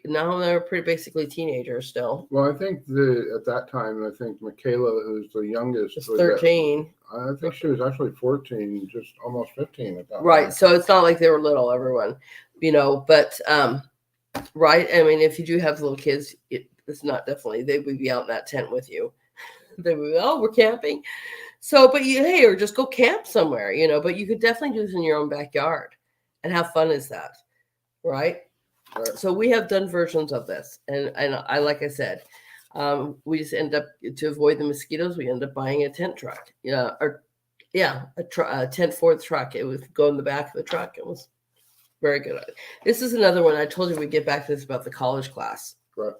now they're pretty basically teenagers still. Well, I think at that time, I think Michaela, who's the youngest, was 13. I think she was actually 14, just almost 15 at that Right. point. So it's not like they were little, everyone, but right. I mean, if you do have little kids, it's not definitely, they would be out in that tent with you. They would be, oh, we're camping. So, but or just go camp somewhere, but you could definitely do this in your own backyard. And how fun is that? Right. So we have done versions of this. And I, like I said, we just end up, to avoid the mosquitoes, we end up buying a tent truck. A tent for the truck. It would go in the back of the truck. It was very good. This is another one. I told you we'd get back to this about the college class. Right.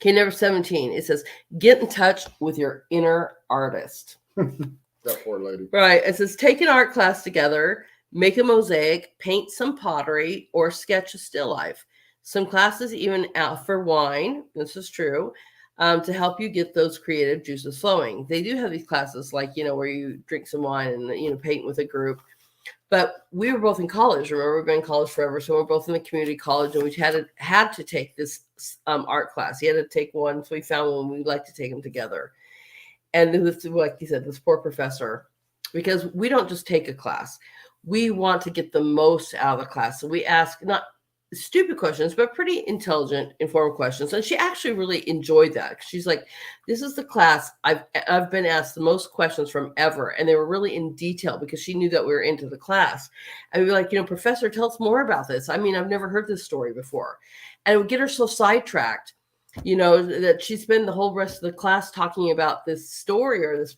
Okay, number 17. It says, get in touch with your inner artist. That poor lady. Right. It says, take an art class together, make a mosaic, paint some pottery, or sketch a still life. Some classes even offer wine. This is true. To help you get those creative juices flowing. They do have these classes like, where you drink some wine and, paint with a group. But we were both in college. Remember, we've been in college forever. So we're both in the community college, and we had to take this art class. He had to take one. So we found one. We'd like to take them together. And this, like you said, this poor professor, because we don't just take a class. We want to get the most out of the class. So we ask not stupid questions, but pretty intelligent, informed questions. And she actually really enjoyed that. She's like, this is the class I've been asked the most questions from ever. And they were really in detail because she knew that we were into the class. And we were like, Professor, tell us more about this. I mean, I've never heard this story before. And it would get her so sidetracked, that she spent the whole rest of the class talking about this story or this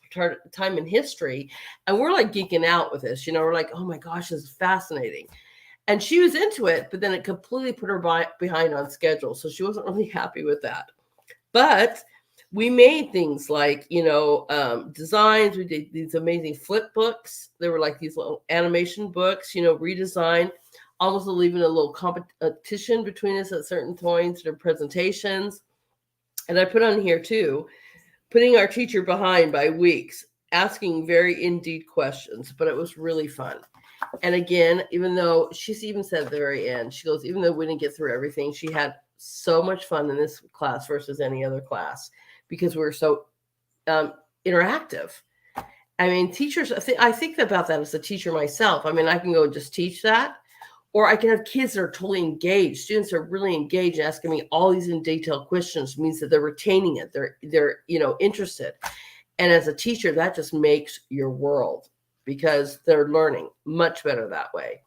time in history. And we're like geeking out with this, we're like, oh my gosh, this is fascinating. And she was into it, but then it completely put her behind on schedule. So she wasn't really happy with that. But we made things like, designs. We did these amazing flip books. They were like these little animation books, redesigned, almost leaving a little competition between us at certain points or presentations. And I put on here too, putting our teacher behind by weeks, asking very in-depth questions, but it was really fun. And again, even though she's even said at the very end, she goes, even though we didn't get through everything, she had so much fun in this class versus any other class because we were so interactive. I mean, teachers, I think about that as a teacher myself. I mean, I can go and just teach that, or I can have kids that are totally engaged. Students are really engaged and asking me all these in detail questions. It means that they're retaining it. They're interested. And as a teacher, that just makes your world, because they're learning much better that way.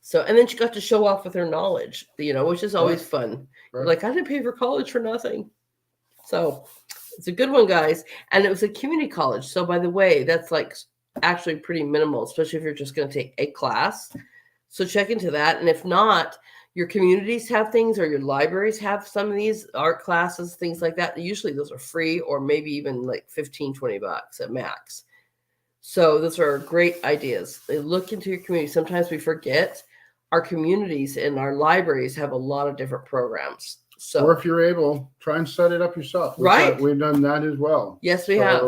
So, and then she got to show off with her knowledge, which is always fun. Right. Like, I didn't pay for college for nothing. So it's a good one, guys. And it was a community college. So by the way, that's like actually pretty minimal, especially if you're just going to take a class. So check into that. And if not, your communities have things, or your libraries have some of these art classes, things like that. Usually those are free, or maybe even like $15-$20 at max. So those are great ideas. They look into your community. Sometimes we forget our communities and our libraries have a lot of different programs. So, or if you're able, try and set it up yourself. We've done that as well. Yes, we have.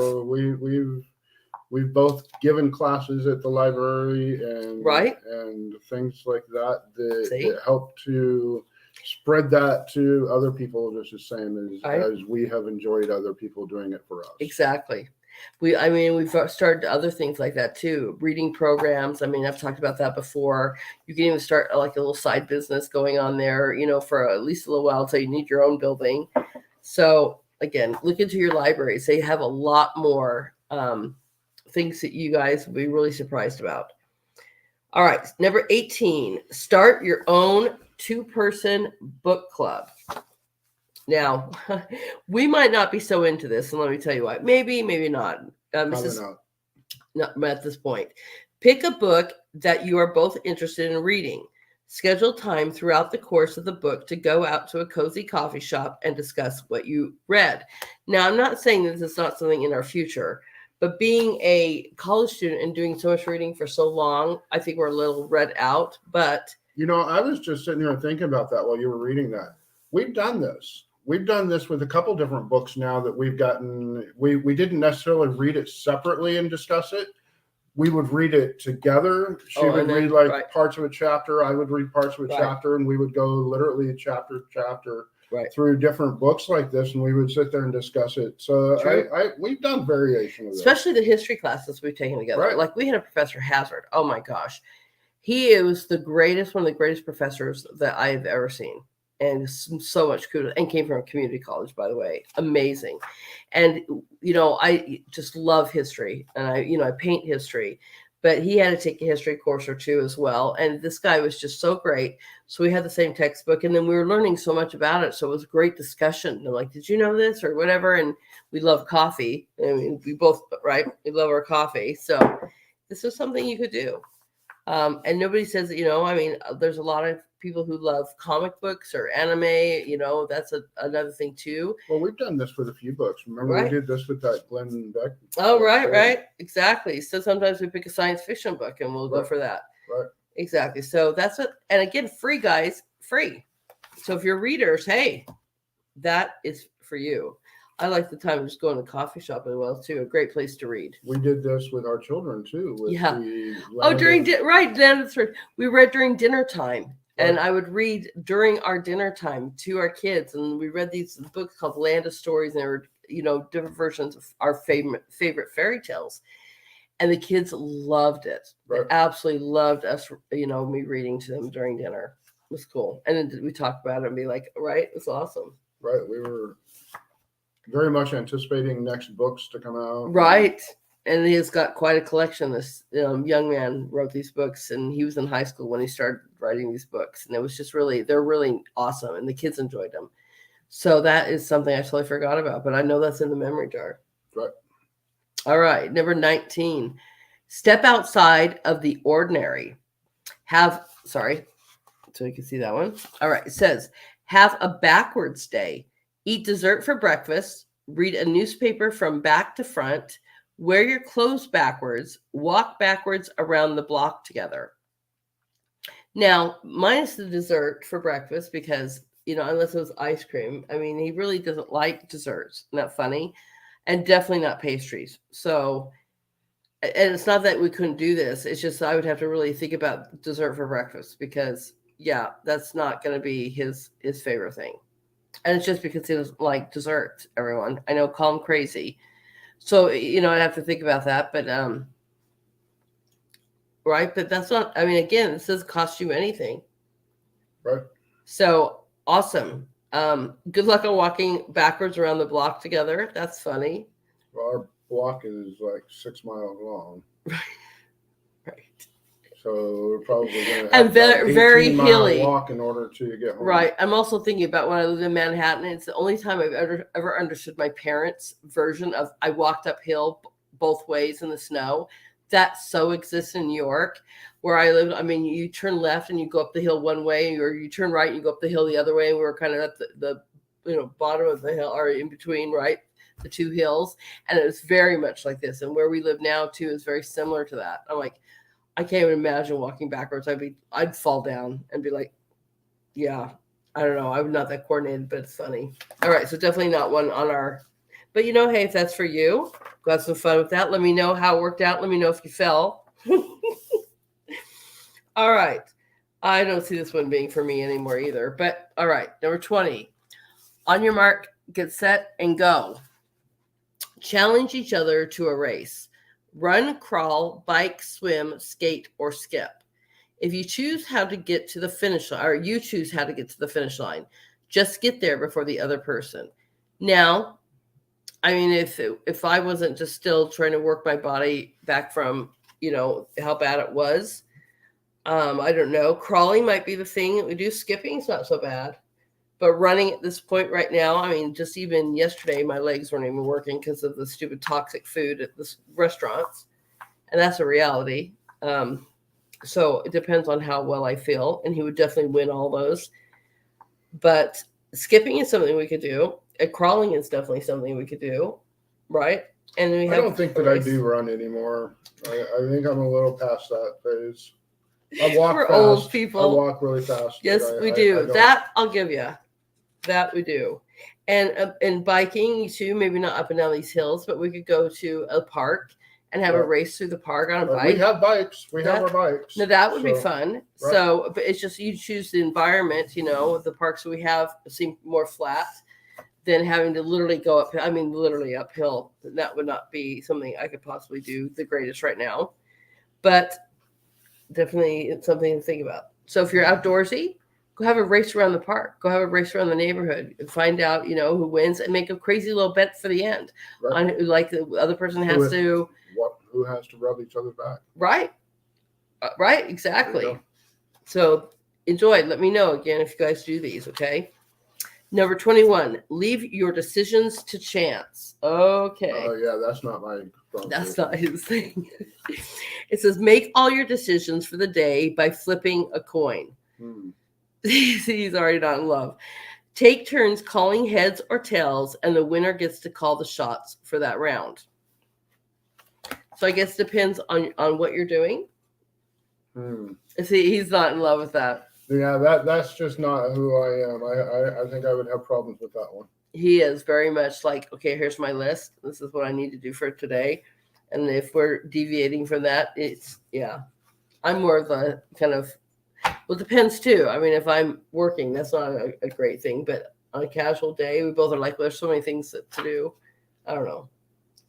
We've both given classes at the library and things like that help to spread that to other people, just the same as we have enjoyed other people doing it for us. Exactly. We've started other things like that too. Reading programs. I mean, I've talked about that before. You can even start like a little side business going on there, for at least a little while until you need your own building. So again, look into your libraries. They have a lot more things that you guys will be really surprised about. All right, number 18, start your own 2-person book club. Now, we might not be so into this, and let me tell you why. Maybe, maybe not. Probably Not at this point. Pick a book that you are both interested in reading. Schedule time throughout the course of the book to go out to a cozy coffee shop and discuss what you read. Now, I'm not saying this is not something in our future, but being a college student and doing so much reading for so long, I think we're a little read out. But I was just sitting here thinking about that while you were reading that. We've done this. We've done this with a couple different books now that we've gotten. We didn't necessarily read it separately and discuss it. We would read it together. She would read parts of a chapter. I would read parts of a chapter, and we would go literally chapter through different books like this, and we would sit there and discuss it. So we've done variation of this. Especially the history classes we've taken together. Right. Like we had a Professor Hazard. Oh my gosh. He was one of the greatest professors that I've ever seen. And so much kudos, and came from a community college, by the way. Amazing. And, I just love history, and I paint history, but he had to take a history course or two as well. And this guy was just so great. So we had the same textbook, and then we were learning so much about it. So it was a great discussion. They're like, did you know this or whatever? And we love coffee. I mean, we both, right? We love our coffee. So this was something you could do. And nobody says, there's a lot of people who love comic books or anime, that's another thing too. Well, we've done this with a few books. Remember we did this with that Glenn Beck. Oh, right. Exactly. So sometimes we pick a science fiction book and we'll go for that. Right. Exactly. So that's it. And again, free, guys, free. So if you're readers, hey, that is for you. I like the time of just going to the coffee shop as well too. A great place to read. We did this with our children too. We read during dinner time. And I would read during our dinner time to our kids, and we read these books called Land of Stories, and they were, different versions of our favorite fairy tales. And the kids loved it. They absolutely loved us, me reading to them during dinner. It was cool. And then we talk about it and be like, right, it's awesome. Right. We were very much anticipating next books to come out. Right. And he has got quite a collection. This young man wrote these books, and he was in high school when he started writing these books. And it was just they're really awesome, and the kids enjoyed them. So that is something I totally forgot about, but I know that's in the memory jar. Right. All right. Number 19, step outside of the ordinary. So you can see that one. All right. It says, have a backwards day. Eat dessert for breakfast. Read a newspaper from back to front. Wear your clothes backwards, walk backwards around the block together. Now, minus the dessert for breakfast, because, unless it was ice cream, he really doesn't like desserts. Isn't that funny? And definitely not pastries. So, and it's not that we couldn't do this. It's just I would have to really think about dessert for breakfast because, that's not going to be his favorite thing. And it's just because he doesn't like dessert, everyone. I know, call him crazy. So, I'd have to think about that, but, right. But that's not, again, this doesn't cost you anything. Right. So awesome. Good luck on walking backwards around the block together. That's funny. Well, our block is like 6 miles long. Right. So we're probably going to have very hilly walk in order to get home. Right. I'm also thinking about when I lived in Manhattan. It's the only time I've ever understood my parents' version of I walked uphill both ways in the snow. That so exists in New York, where I lived. You turn left and you go up the hill one way, or you turn right and you go up the hill the other way. And we were kind of at the bottom of the hill, or in between, right, the two hills. And it was very much like this. And where we live now too is very similar to that. I'm like, I can't even imagine walking backwards. I'd fall down and be like, I don't know. I'm not that coordinated, but it's funny. All right. So definitely not one on our, but hey, if that's for you, go have some fun with that. Let me know how it worked out. Let me know if you fell. All right. I don't see this one being for me anymore either, but all right. Number 20, on your mark, get set and go. Challenge each other to a race. Run, crawl, bike, swim, skate, or skip. If you choose how to get to the finish line, or you choose how to get to the finish line, just get there before the other person. Now, I mean, if I wasn't just still trying to work my body back from, how bad it was, I don't know. Crawling might be the thing that we do. Skipping's not so bad. But running at this point right now, I mean, just even yesterday, my legs weren't even working because of the stupid toxic food at the restaurants. And that's a reality. So it depends on how well I feel. And he would definitely win all those. But skipping is something we could do. And crawling is definitely something we could do. Right? And I don't think that I do run anymore. I think I'm a little past that phase. I walk We're fast. old people. I walk really fast. Yes, we do. That I'll give you. That we do. And biking too, maybe not up and down these hills, but we could go to a park and have a race through the park on a bike. We have bikes. We have our bikes. No, that would be fun. Right. So, but it's just you choose the environment, the parks we have seem more flat than having to literally go up. I mean, literally uphill. That would not be something I could possibly do the greatest right now. But definitely it's something to think about. So if you're outdoorsy, go have a race around the park. Go have a race around the neighborhood and find out, who wins and make a crazy little bet for the end. Right. On who, like the other person has to. Who has to rub each other back? Right. Right. Exactly. So enjoy. Let me know again if you guys do these. Okay. Number 21. Leave your decisions to chance. Okay. Oh yeah, that's not my. That's not his thing. It says make all your decisions for the day by flipping a coin. He's already not in love. Take turns calling heads or tails, and the winner gets to call the shots for that round. So I guess it depends on what you're doing. See, he's not in love with that. Yeah, that's just not who I am. I think I would have problems with that one. He is very much like, okay, here's my list. This is what I need to do for today. And if we're deviating from that, I'm more of the kind of, well, it depends too. I mean, if I'm working, that's not a great thing. But on a casual day, we both are like, well, there's so many things to do. I don't know.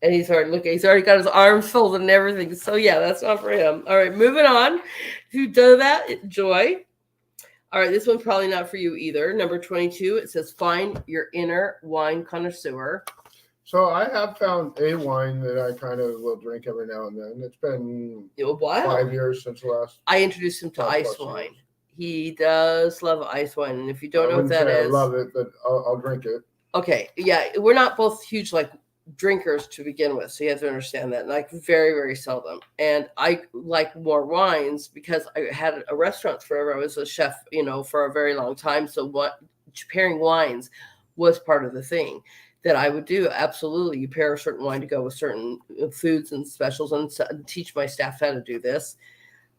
And he's already got his arms folded and everything. So yeah, that's not for him. All right, moving on. If you've done that, enjoy. All right, this one's probably not for you either. Number 22, it says find your inner wine connoisseur. So I have found a wine that I kind of will drink every now and then. It's been a while. 5 years since the last. I introduced him to ice wine. He does love ice wine, and if you don't know what that is, I love it, but I'll drink it. Okay, yeah, we're not both huge drinkers to begin with, so you have to understand that. Like very, very seldom. And I like more wines because I had a restaurant forever. I was a chef, for a very long time. So pairing wines was part of the thing that I would do. Absolutely. You pair a certain wine to go with certain foods and specials, and teach my staff how to do this.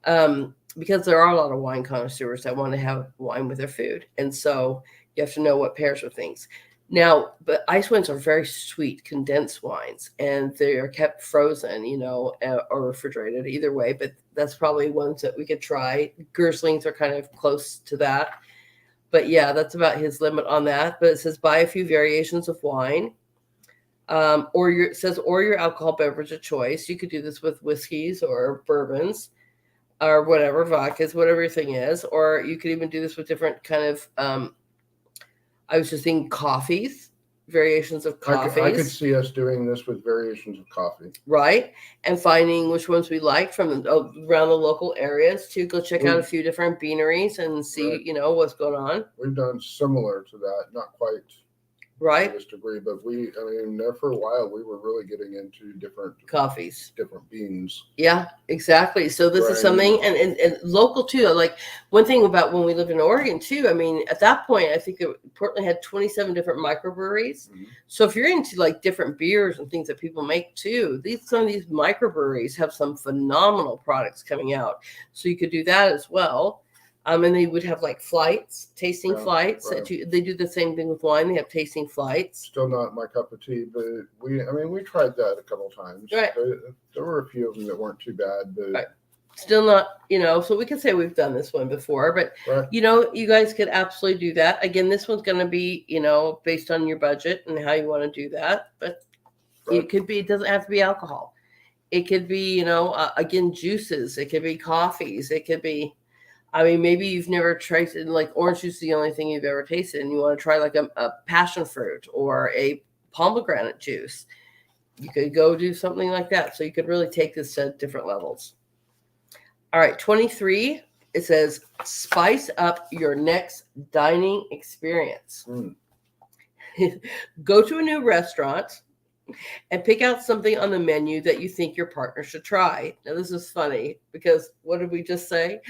Because there are a lot of wine connoisseurs that want to have wine with their food. And so you have to know what pairs with things. Now, but ice wines are very sweet, condensed wines, and they are kept frozen, or refrigerated, either way. But that's probably ones that we could try. Gerslings are kind of close to that. But yeah, that's about his limit on that. But it says buy a few variations of wine, or your alcohol beverage of choice. You could do this with whiskeys or bourbons or whatever, vodkas, whatever your thing is. Or you could even do this with different kind of I was just thinking coffees, variations of coffees. I could see us doing this with variations of coffee. Right. And finding which ones we like from around the local areas to go check out a few different beaneries and see, what's going on. We've done similar to that, not quite right to this degree, but there for a while we were really getting into different coffees, different beans. Yeah, exactly. So this is something and local too. Like one thing about when we lived in Oregon too, at that point I think Portland had 27 different microbreweries. Mm-hmm. So if you're into different beers and things that people make too, some of these microbreweries have some phenomenal products coming out. So you could do that as well. And they would have tasting flights. Right. They do the same thing with wine. They have tasting flights. Still not my cup of tea, but we tried that a couple of times. Right. There were a few of them that weren't too bad, but right. Still not, so we can say we've done this one before, but right. You guys could absolutely do that. Again, this one's going to be, based on your budget and how you want to do that, but right. It doesn't have to be alcohol. It could be, again, juices. It could be coffees. It could be, maybe you've never tasted orange juice is the only thing you've ever tasted, and you want to try a passion fruit or a pomegranate juice. You could go do something like that. So you could really take this to different levels. All right, 23, it says, spice up your next dining experience. Go to a new restaurant and pick out something on the menu that you think your partner should try. Now, this is funny because what did we just say?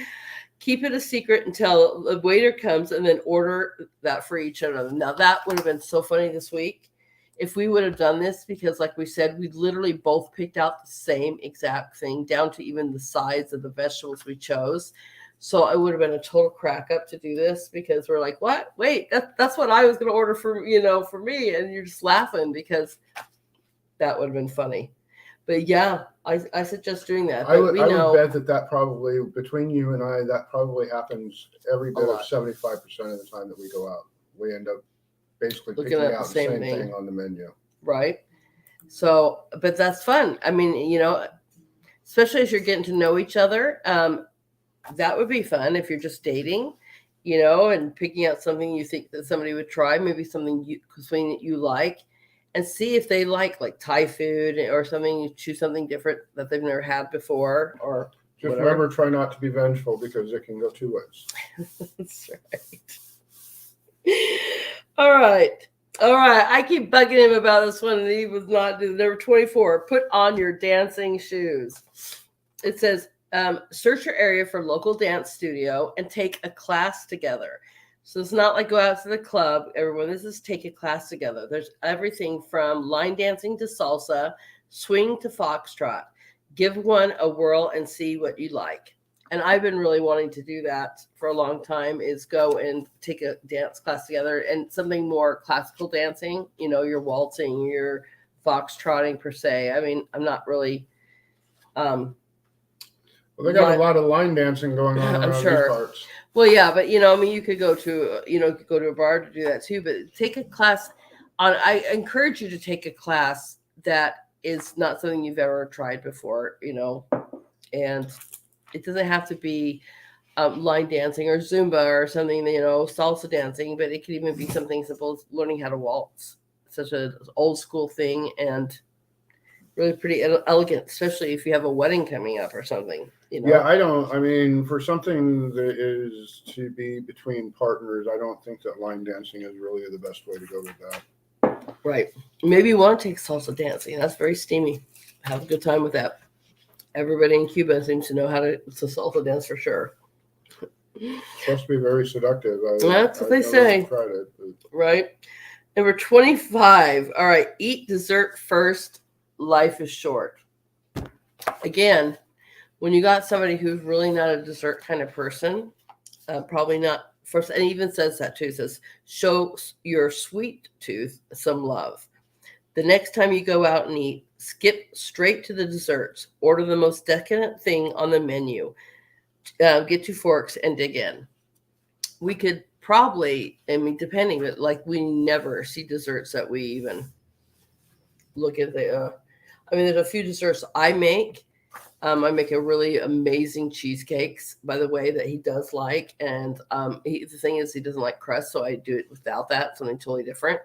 Keep it a secret until the waiter comes and then order that for each other. Now, that would have been so funny this week if we would have done this, because like we said, we literally both picked out the same exact thing down to even the size of the vegetables we chose. So it would have been a total crack up to do this because we're like, what? Wait, that's what I was going to order for me. And you're just laughing because that would have been funny. But yeah, I suggest doing that. I would bet that probably, between you and I, that probably happens every bit of 75% of the time that we go out. We end up basically looking picking at out the same thing on the menu. Right. So, but that's fun. I mean, especially as you're getting to know each other, that would be fun if you're just dating, and picking out something you think that somebody would try, maybe something that you like, and see if they like Thai food or something. You choose something different that they've never had before, or just whatever. Remember, try not to be vengeful because it can go two ways. That's right. All right. I keep bugging him about this one, and he was not doing. Number 24. Put on your dancing shoes. It says, search your area for local dance studio and take a class together. So it's not like go out to the club, everyone. This is take a class together. There's everything from line dancing to salsa, swing to foxtrot. Give one a whirl and see what you like. And I've been really wanting to do that for a long time, is go and take a dance class together, and something more classical dancing, your waltzing, your foxtrotting per se. I mean, I'm not really... well, they got a lot of line dancing going on around these parts. Well, yeah, but you could go to a bar to do that too. But take a class I encourage you to take a class that is not something you've ever tried before, and it doesn't have to be line dancing or Zumba or something, salsa dancing, but it could even be something simple as learning how to waltz, such an old school thing and really pretty elegant, especially if you have a wedding coming up or something. Yeah, for something that is to be between partners, I don't think that line dancing is really the best way to go with that. Right. Maybe you want to take salsa dancing. That's very steamy. Have a good time with that. Everybody in Cuba seems to know how to salsa dance for sure. It's supposed to be very seductive. That's what they say. Tried it, right. Number 25. All right. Eat dessert first. Life is short. Again, when you got somebody who's really not a dessert kind of person, probably not first, and even says that too, says, show your sweet tooth some love. The next time you go out and eat, skip straight to the desserts. Order the most decadent thing on the menu. Get 2 forks and dig in. We could probably, depending, but we never see desserts that we even look at there's a few desserts I make. I make a really amazing cheesecakes, by the way, that he does like. And the thing is, he doesn't like crust, so I do it without that, something totally different.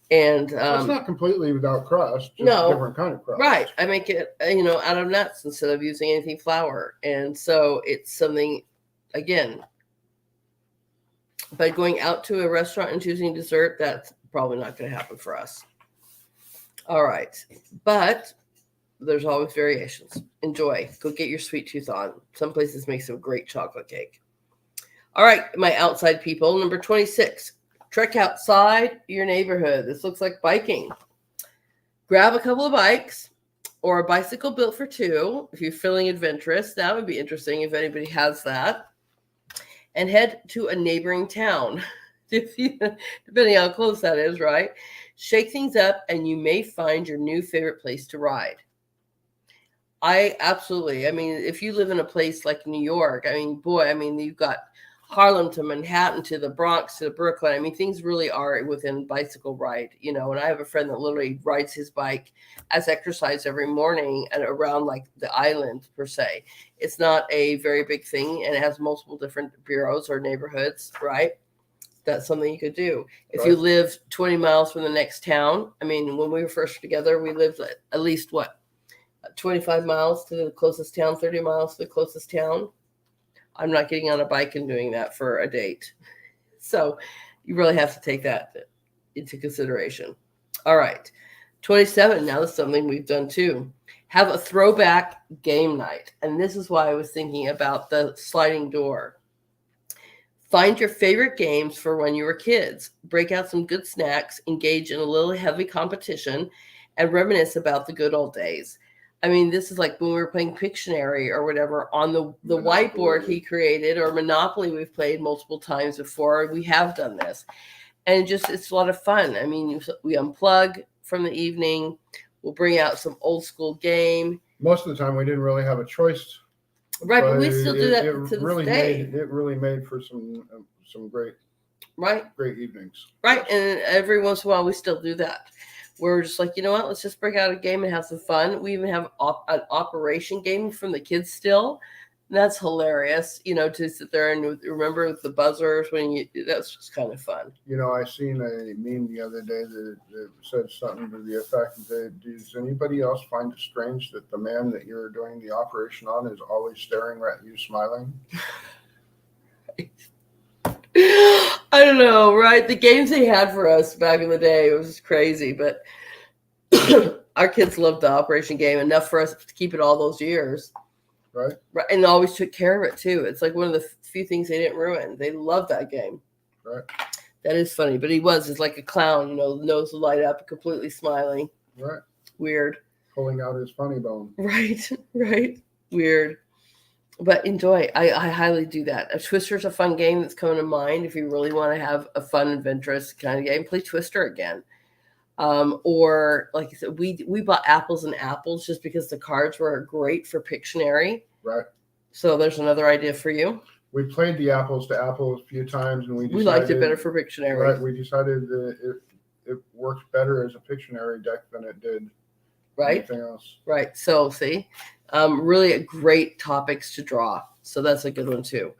And it's not completely without crust, just a different kind of crust. Right. I make it, out of nuts instead of using anything flour. And so it's something, again, by going out to a restaurant and choosing dessert, that's probably not going to happen for us. All right. But there's always variations. Enjoy. Go get your sweet tooth on. Some places make some great chocolate cake. All right, my outside people. Number 26. Trek outside your neighborhood. This looks like biking. Grab a couple of bikes or a bicycle built for 2 if you're feeling adventurous. That would be interesting if anybody has that. And head to a neighboring town. Depending on how close that is, right? Shake things up and you may find your new favorite place to ride. If you live in a place like New York, you've got Harlem to Manhattan to the Bronx to Brooklyn. Things really are within bicycle ride, and I have a friend that literally rides his bike as exercise every morning and around the island per se. It's not a very big thing and it has multiple different boroughs or neighborhoods, right? that's something you could do. If you live 20 miles from the next town, I mean, when we were first together, we lived at least 25 miles to the closest town, 30 miles to the closest town. I'm not getting on a bike and doing that for a date. So you really have to take that into consideration. All right. 27. Now that's something we've done too. Have a throwback game night. And this is why I was thinking about the sliding door. Find your favorite games for when you were kids. Break out some good snacks, engage in a little heavy competition, and reminisce about the good old days. I mean, this is like when we were playing Pictionary or whatever on the whiteboard he created, or Monopoly we've played multiple times before. We have done this. And it's a lot of fun. I mean, we unplug from the evening. We'll bring out some old school game. Most of the time we didn't really have a choice. Right, but we still do that to this day. It really made for some great evenings. Right, and every once in a while we still do that. We're just like, you know what? Let's just break out a game and have some fun. We even have an operation game from the kids still. That's hilarious, to sit there and remember the buzzers that's just kind of fun. I seen a meme the other day that said something to the effect that, does anybody else find it strange that the man that you're doing the operation on is always staring at you smiling? I don't know, right? The games they had for us back in the day, it was crazy, but our kids loved the operation game enough for us to keep it all those years. Right. And always took care of it too. It's like one of the few things they didn't ruin. They loved that game. Right. That is funny. But he's like a clown, nose will light up, completely smiling. Right. Weird. Pulling out his funny bone. Right. Weird. But enjoy. I highly do that. Twister's a fun game that's coming to mind. If you really want to have a fun, adventurous kind of game, play Twister again. Or like I said, we bought Apples and Apples just because the cards were great for Pictionary. Right. So there's another idea for you. We played the Apples to Apples a few times, and we liked it better for Pictionary. Right. We decided that it worked better as a Pictionary deck than it did anything else. Right. So see, really great topics to draw. So that's a good one too.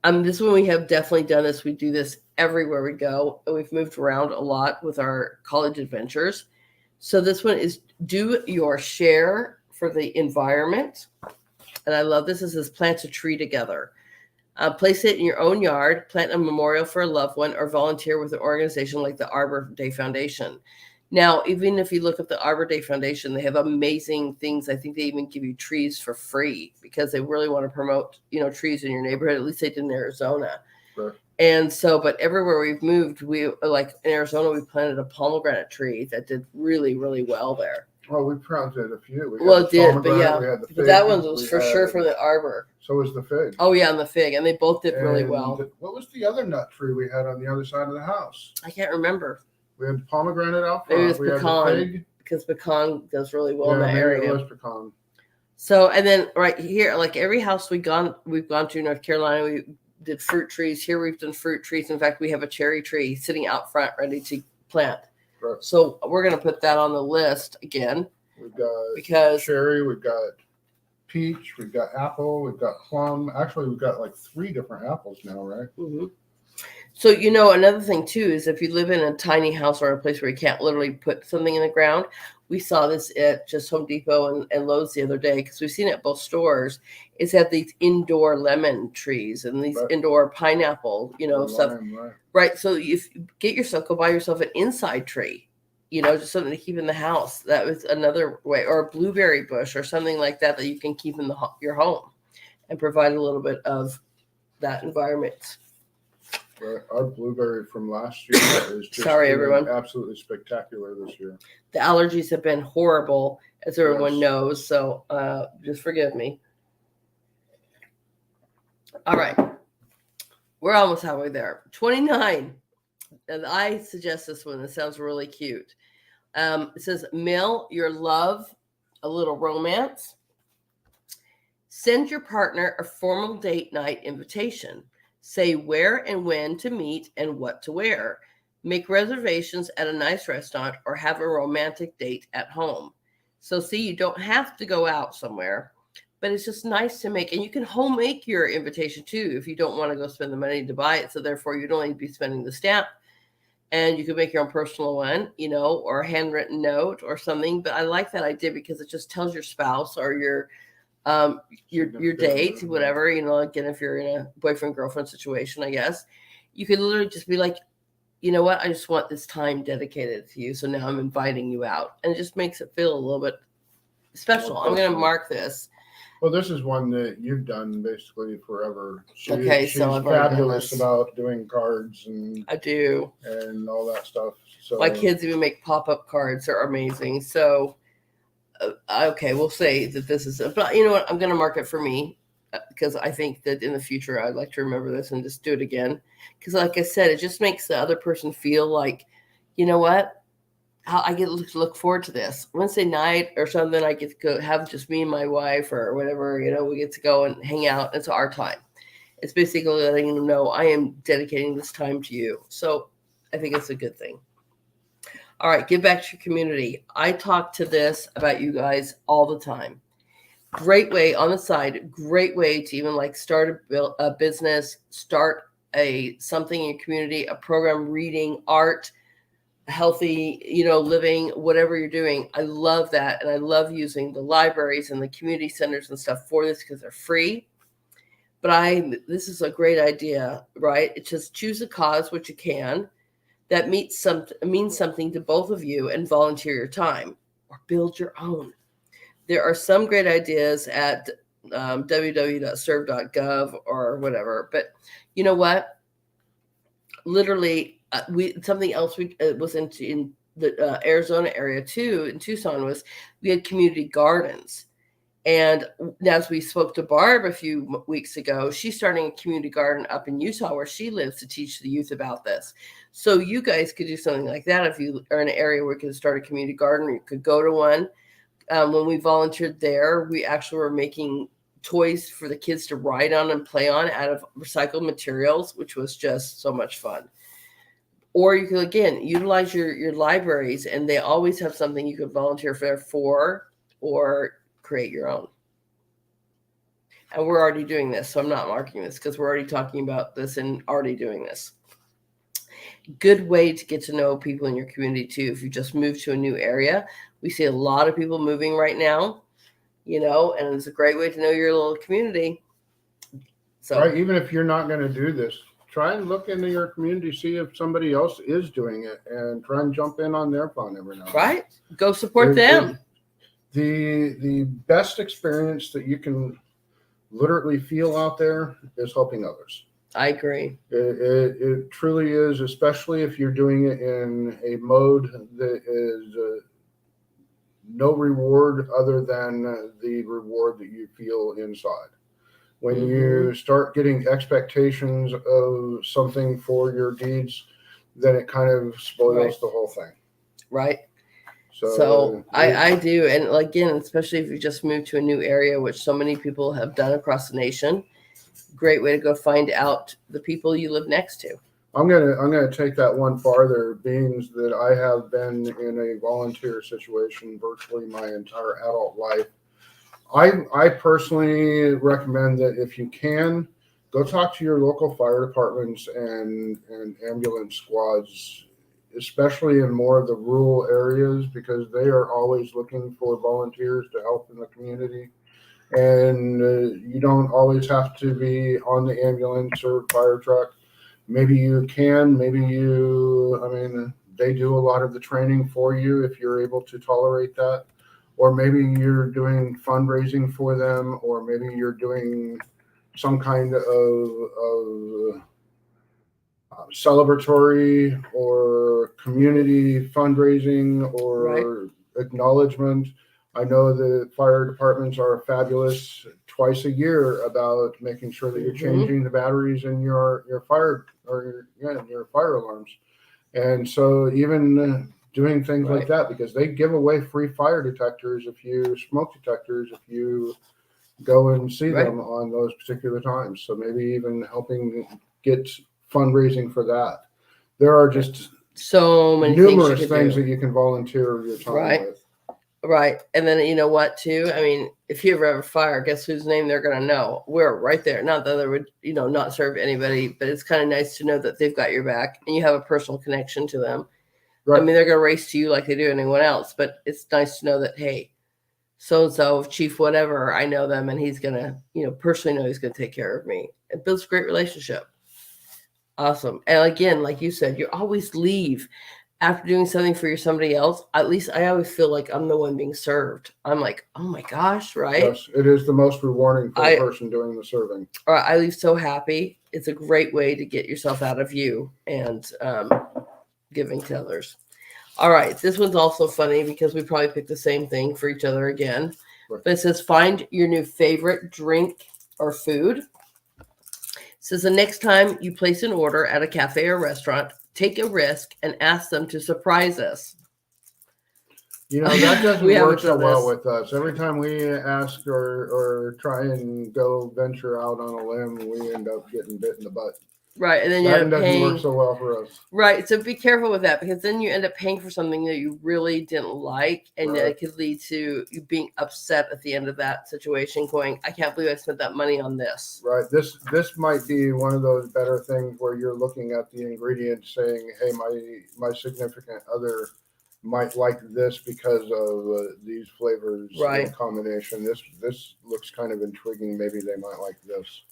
This one we have definitely done this. We do this everywhere we go, and we've moved around a lot with our college adventures. So this one is do your share for the environment. And I love this. This is plant a tree together. Place it in your own yard, plant a memorial for a loved one, or volunteer with an organization like the Arbor Day Foundation. Now, even if you look at the Arbor Day Foundation, they have amazing things. I think they even give you trees for free because they really want to promote, trees in your neighborhood. At least they did in Arizona. Sure. And so, but everywhere we've moved, like in Arizona, we planted a pomegranate tree that did really, really well there. Well, we planted a few. It did, but yeah. But that one was for sure from the arbor. So was the fig. Oh, yeah, and the fig. And they both did really well. What was the other nut tree we had on the other side of the house? I can't remember. We had pomegranate out front. Maybe it was pecan, because pecan does really well in that area. It was pecan. So, and then right here, like every house we've gone to in North Carolina, we did fruit trees. Here we've done fruit trees. In fact, we have a cherry tree sitting out front ready to plant. Right. So we're going to put that on the list again. We've got cherry, we've got peach, we've got apple, we've got plum. Actually, we've got like 3 different apples now, right? Mm-hmm. So, another thing too is if you live in a tiny house or a place where you can't literally put something in the ground, we saw this at just Home Depot and Lowe's the other day because we've seen it at both stores, is that these indoor lemon trees and these indoor pineapple, stuff. Right. So if you go buy yourself an inside tree, just something to keep in the house. That was another way, or a blueberry bush or something like that you can keep in your home and provide a little bit of that environment. Our blueberry from last year is just everyone. Absolutely spectacular this year. The allergies have been horrible, as everyone knows, so just forgive me. All right. We're almost halfway there. 29. And I suggest this one. It sounds really cute. It says, mail your love a little romance. Send your partner a formal date night invitation. Say where and when to meet and what to wear. Make reservations at a nice restaurant or have a romantic date at home. So see, you don't have to go out somewhere, but it's just nice to make. And you can home make your invitation too if you don't want to go spend the money to buy it. So therefore, you'd only be spending the stamp, and you can make your own personal one, or a handwritten note or something. But I like that idea because it just tells your spouse or your date, whatever, again, if you're in a boyfriend girlfriend situation, I guess you could literally just be like, you know what, I just want this time dedicated to you, so now I'm inviting you out, and it just makes it feel a little bit special. I'm going to mark this. Well, this is one that you've done basically forever. She's I've fabulous about doing cards, and I do, and all that stuff. So my kids even make pop-up cards. They're amazing. So okay, we'll say that this is, but you know what? I'm going to mark it for me because I think that in the future I'd like to remember this and just do it again. Because, like I said, it just makes the other person feel like, you know what? I get to look forward to this Wednesday night or something. I get to go have just me and my wife or whatever. We get to go and hang out. It's our time. It's basically letting them know I am dedicating this time to you. So I think it's a good thing. All right, give back to your community. I talk to this about you guys all the time. Great way on the side, great way to even start a business, start something in your community, a program, reading, art, healthy, living, whatever you're doing. I love that. And I love using the libraries and the community centers and stuff for this because they're free. But this is a great idea, right? It's just choose a cause, which you can, that means something to both of you, and volunteer your time or build your own. There are some great ideas at www.serve.gov or whatever. But you know what? Literally, something else was in the Arizona area too, in Tucson, was we had community gardens. And as we spoke to Barb a few weeks ago, she's starting a community garden up in Utah where she lives to teach the youth about this. So you guys could do something like that if you are in an area where you could start a community garden, or you could go to one. When we volunteered there, we actually were making toys for the kids to ride on and play on out of recycled materials, which was just so much fun. Or you could, again, utilize your libraries, and they always have something you could volunteer for or create your own. And we're already doing this, so I'm not marking this because we're already talking about this and already doing this. Good way to get to know people in your community too. If you just moved to a new area, we see a lot of people moving right now, and it's a great way to know your little community. So, right, even if you're not going to do this, try and look into your community, see if somebody else is doing it, and try and jump in on their fun every now and then. Right, go support them. The best experience that you can literally feel out there is helping others. I agree. It truly is, especially if you're doing it in a mode that is no reward other than the reward that you feel inside. When you start getting expectations of something for your deeds, then it kind of spoils the whole thing. Right. So I do. And again, especially if you just moved to a new area, which so many people have done across the nation, great way to go find out the people you live next to. I'm gonna take that one farther, being that I have been in a volunteer situation virtually my entire adult life. I personally recommend that if you can, go talk to your local fire departments and ambulance squads, especially in more of the rural areas, because they are always looking for volunteers to help in the community. And you don't always have to be on the ambulance or fire truck. Maybe you can, they do a lot of the training for you if you're able to tolerate that. Or maybe you're doing fundraising for them, or maybe you're doing some kind of celebratory or community fundraising or acknowledgement. I know the fire departments are fabulous twice a year about making sure that you're changing the batteries in your fire your fire alarms. And so even doing things like that, because they give away free fire detectors smoke detectors if you go and see them on those particular times. So maybe even helping get fundraising for that. There are just so many numerous things that you can volunteer your time with. Right. And then you know what too? I mean, if you ever have a fire, guess whose name they're gonna know? We're right there. Not that they would, not serve anybody, but it's kind of nice to know that they've got your back and you have a personal connection to them. Right. I mean, they're gonna race to you like they do anyone else, but it's nice to know that, hey, so and so, chief, whatever, I know them and he's gonna, personally know he's gonna take care of me. It builds a great relationship. Awesome. And again, like you said, you always leave after doing something for somebody else. At least I always feel like I'm the one being served. I'm like, oh my gosh, right? Yes, it is the most rewarding for the person doing the serving. Or I leave so happy. It's a great way to get yourself out of you and giving to others. All right. This one's also funny because we probably picked the same thing for each other again. Right. But it says, find your new favorite drink or food. It says the next time you place an order at a cafe or restaurant, take a risk and ask them to surprise us. That doesn't work so well with us. Every time we ask or try and go venture out on a limb, we end up getting bit in the butt. Right. And then that doesn't work so well for us. Right. So be careful with that, because then you end up paying for something that you really didn't like. And it could lead to you being upset at the end of that situation, going, I can't believe I spent that money on this. Right. This might be one of those better things where you're looking at the ingredients saying, hey, my significant other might like this because of these flavors in combination. This looks kind of intriguing. Maybe they might like this.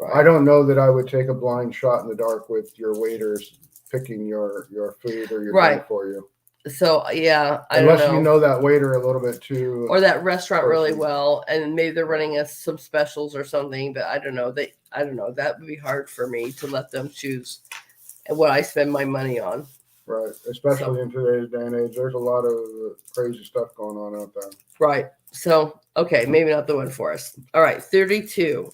Right. I don't know that I would take a blind shot in the dark with your waiters picking your food or your drink for you. So yeah, unless you know that waiter a little bit too, or that restaurant really well, and maybe they're running us some specials or something. But I don't know. That would be hard for me to let them choose what I spend my money on. Right, especially in today's day and age, there's a lot of crazy stuff going on out there. Right. So okay, maybe not the one for us. All right, 32.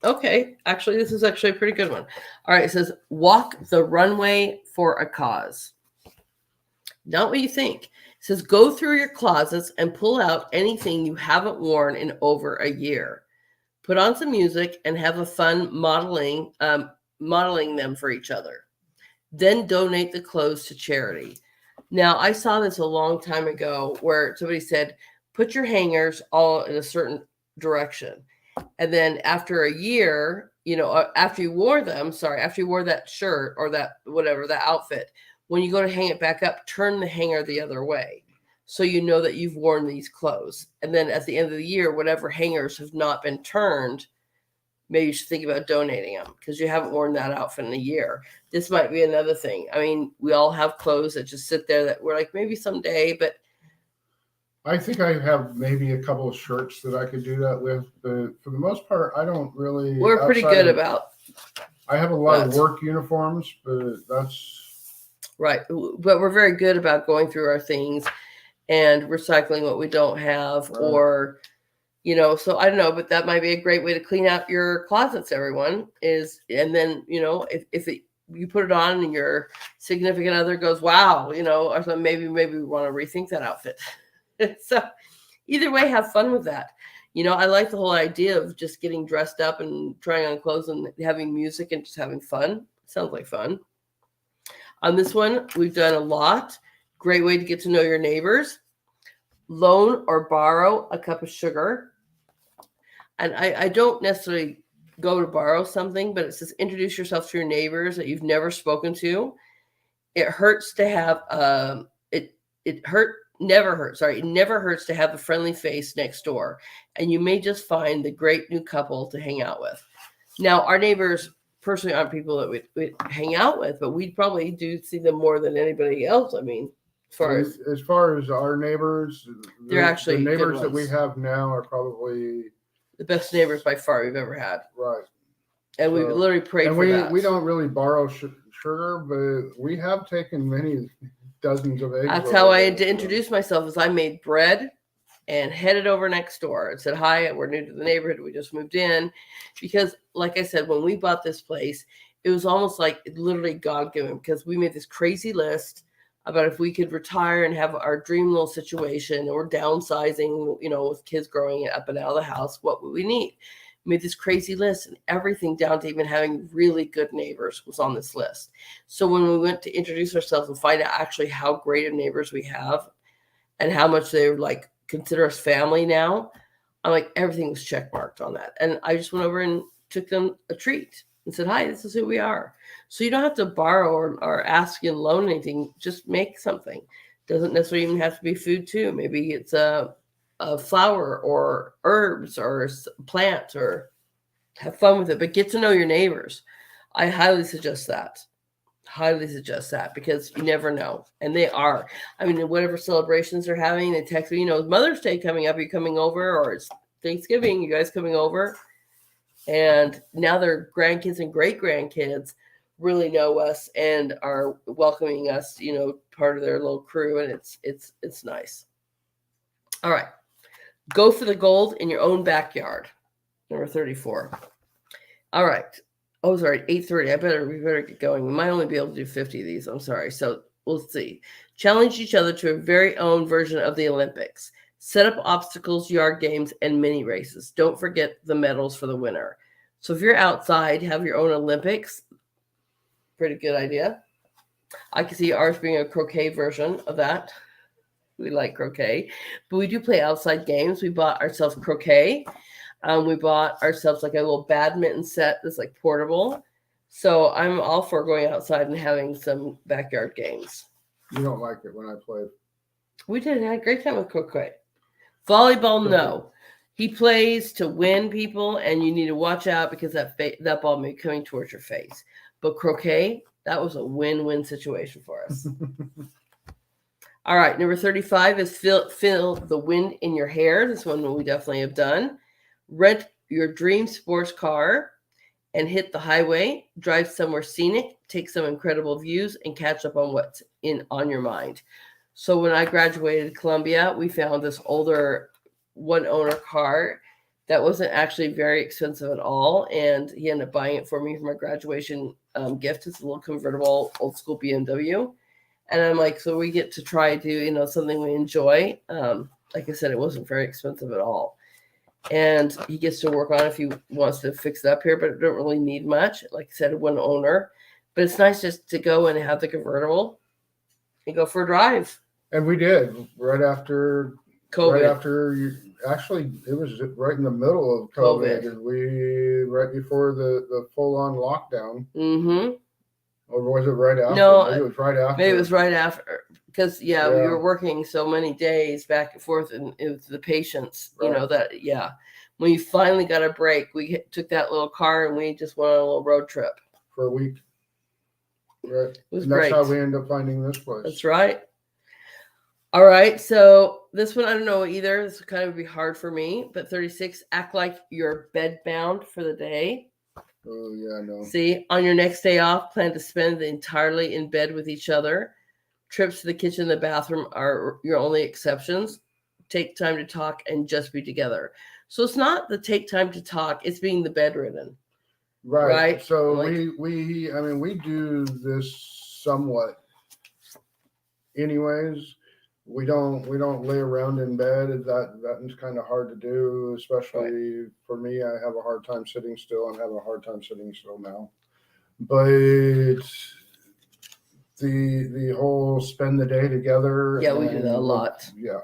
Okay, actually, this is actually a pretty good one. All right, it says, walk the runway for a cause. Not what you think. It says, go through your closets and pull out anything you haven't worn in over a year. Put on some music and have a fun modeling them for each other. Then donate the clothes to charity. Now, I saw this a long time ago where somebody said, put your hangers all in a certain direction. And then after a year, after you wore that shirt or that whatever, that outfit, when you go to hang it back up, turn the hanger the other way. So you know that you've worn these clothes. And then at the end of the year, whatever hangers have not been turned, maybe you should think about donating them because you haven't worn that outfit in a year. This might be another thing. I mean, we all have clothes that just sit there that we're like, maybe someday, but I think I have maybe a couple of shirts that I could do that with, but for the most part, I don't really. We're pretty good about. I have a lot of work uniforms, but that's. Right. But we're very good about going through our things and recycling what we don't have or, so I don't know, but that might be a great way to clean out your closets, everyone and then, if you put it on and your significant other goes, wow, or something, maybe we want to rethink that outfit. So either way, have fun with that. I like the whole idea of just getting dressed up and trying on clothes and having music and just having fun. Sounds like fun. On this one, we've done a lot. Great way to get to know your neighbors. Loan or borrow a cup of sugar. And I don't necessarily go to borrow something, but it says introduce yourself to your neighbors that you've never spoken to. It hurts to have never hurts to have a friendly face next door, and you may just find the great new couple to hang out with. Now, our neighbors personally aren't people that we hang out with, but we probably do see them more than anybody else. I mean, as far as our neighbors, they're actually the neighbors that we have now are probably the best neighbors by far we've ever had. Right. And we literally prayed for that. We don't really borrow sugar, but we have taken many dozens of eggs. That's how I had to introduce myself, is I made bread and headed over next door and said, hi, we're new to the neighborhood. We just moved in. Because like I said, when we bought this place, it was almost like literally God-given, because we made this crazy list about if we could retire and have our dream little situation or downsizing, with kids growing up and out of the house, what would we need? We made this crazy list, and everything down to even having really good neighbors was on this list. So when we went to introduce ourselves and find out actually how great of neighbors we have, and how much they like consider us family now. I'm like, everything was check marked on that. And I just went over and took them a treat and said, hi, this is who we are. So you don't have to borrow or ask and loan anything. Just make something. Doesn't necessarily even have to be food too. Maybe it's a flower or herbs or plants, or have fun with it, but get to know your neighbors. I highly suggest that. Highly suggest that, because you never know. And they are. I mean, whatever celebrations they're having, they text me, you know, Mother's Day coming up, are you coming over? Or it's Thanksgiving, you guys coming over? And now their grandkids and great grandkids really know us and are welcoming us, you know, part of their little crew, and it's nice. All right. Go for the gold in your own backyard. Number 34. All right. Oh, sorry, 8:30. We better get going. We might only be able to do 50 of these. I'm sorry. So we'll see. Challenge each other to a very own version of the Olympics. Set up obstacles, yard games, and mini races. Don't forget the medals for the winner. So if you're outside, have your own Olympics. Pretty good idea. I can see ours being a croquet version of that. We like croquet, but we do play outside games. We bought ourselves croquet. We bought ourselves like a little badminton set that's like portable. So I'm all for going outside and having some backyard games. You don't like it when I play. We did. Had a great time with croquet. Volleyball, no. He plays to win people, and you need to watch out because that ball may be coming towards your face. But croquet, that was a win-win situation for us. All right, number 35 is feel the wind in your hair. This one we definitely have done. Rent your dream sports car and hit the highway. Drive somewhere scenic. Take some incredible views and catch up on what's on your mind. So when I graduated Columbia, we found this older one-owner car that wasn't actually very expensive at all, and he ended up buying it for me for my graduation gift. It's a little convertible, old school BMW. And I'm like, so we get to try to, you know, something we enjoy. Like I said, it wasn't very expensive at all. And he gets to work on it if he wants to fix it up here, but it don't really need much. Like I said, one owner. But it's nice just to go and have the convertible and go for a drive. And we did right after COVID. Right after actually, it was right in the middle of COVID. And we right before the full on lockdown. Mm-hmm. Or was it right after? No, maybe it was right after. Maybe it was right after, because we were working so many days back and forth, and it was the patients, right. You know, that when you finally got a break, we took that little car and we just went on a little road trip for a week. Right, it was and that's great. how we ended up finding this place. That's right. All right, so this one I don't know either. This would kind of be hard for me, but 36. Act like you're bed bound for the day. Oh, yeah, I know. See, on your next day off, plan to spend entirely in bed with each other. Trips to the kitchen and the bathroom are your only exceptions. Take time to talk and just be together. So it's not the take time to talk, it's being the bedridden. Right. So we do this somewhat anyways. We don't lay around in bed. That's kind of hard to do, especially for me. I have a hard time sitting still and have a hard time sitting still now. But the whole spend the day together. Yeah, we do that a lot. Yeah.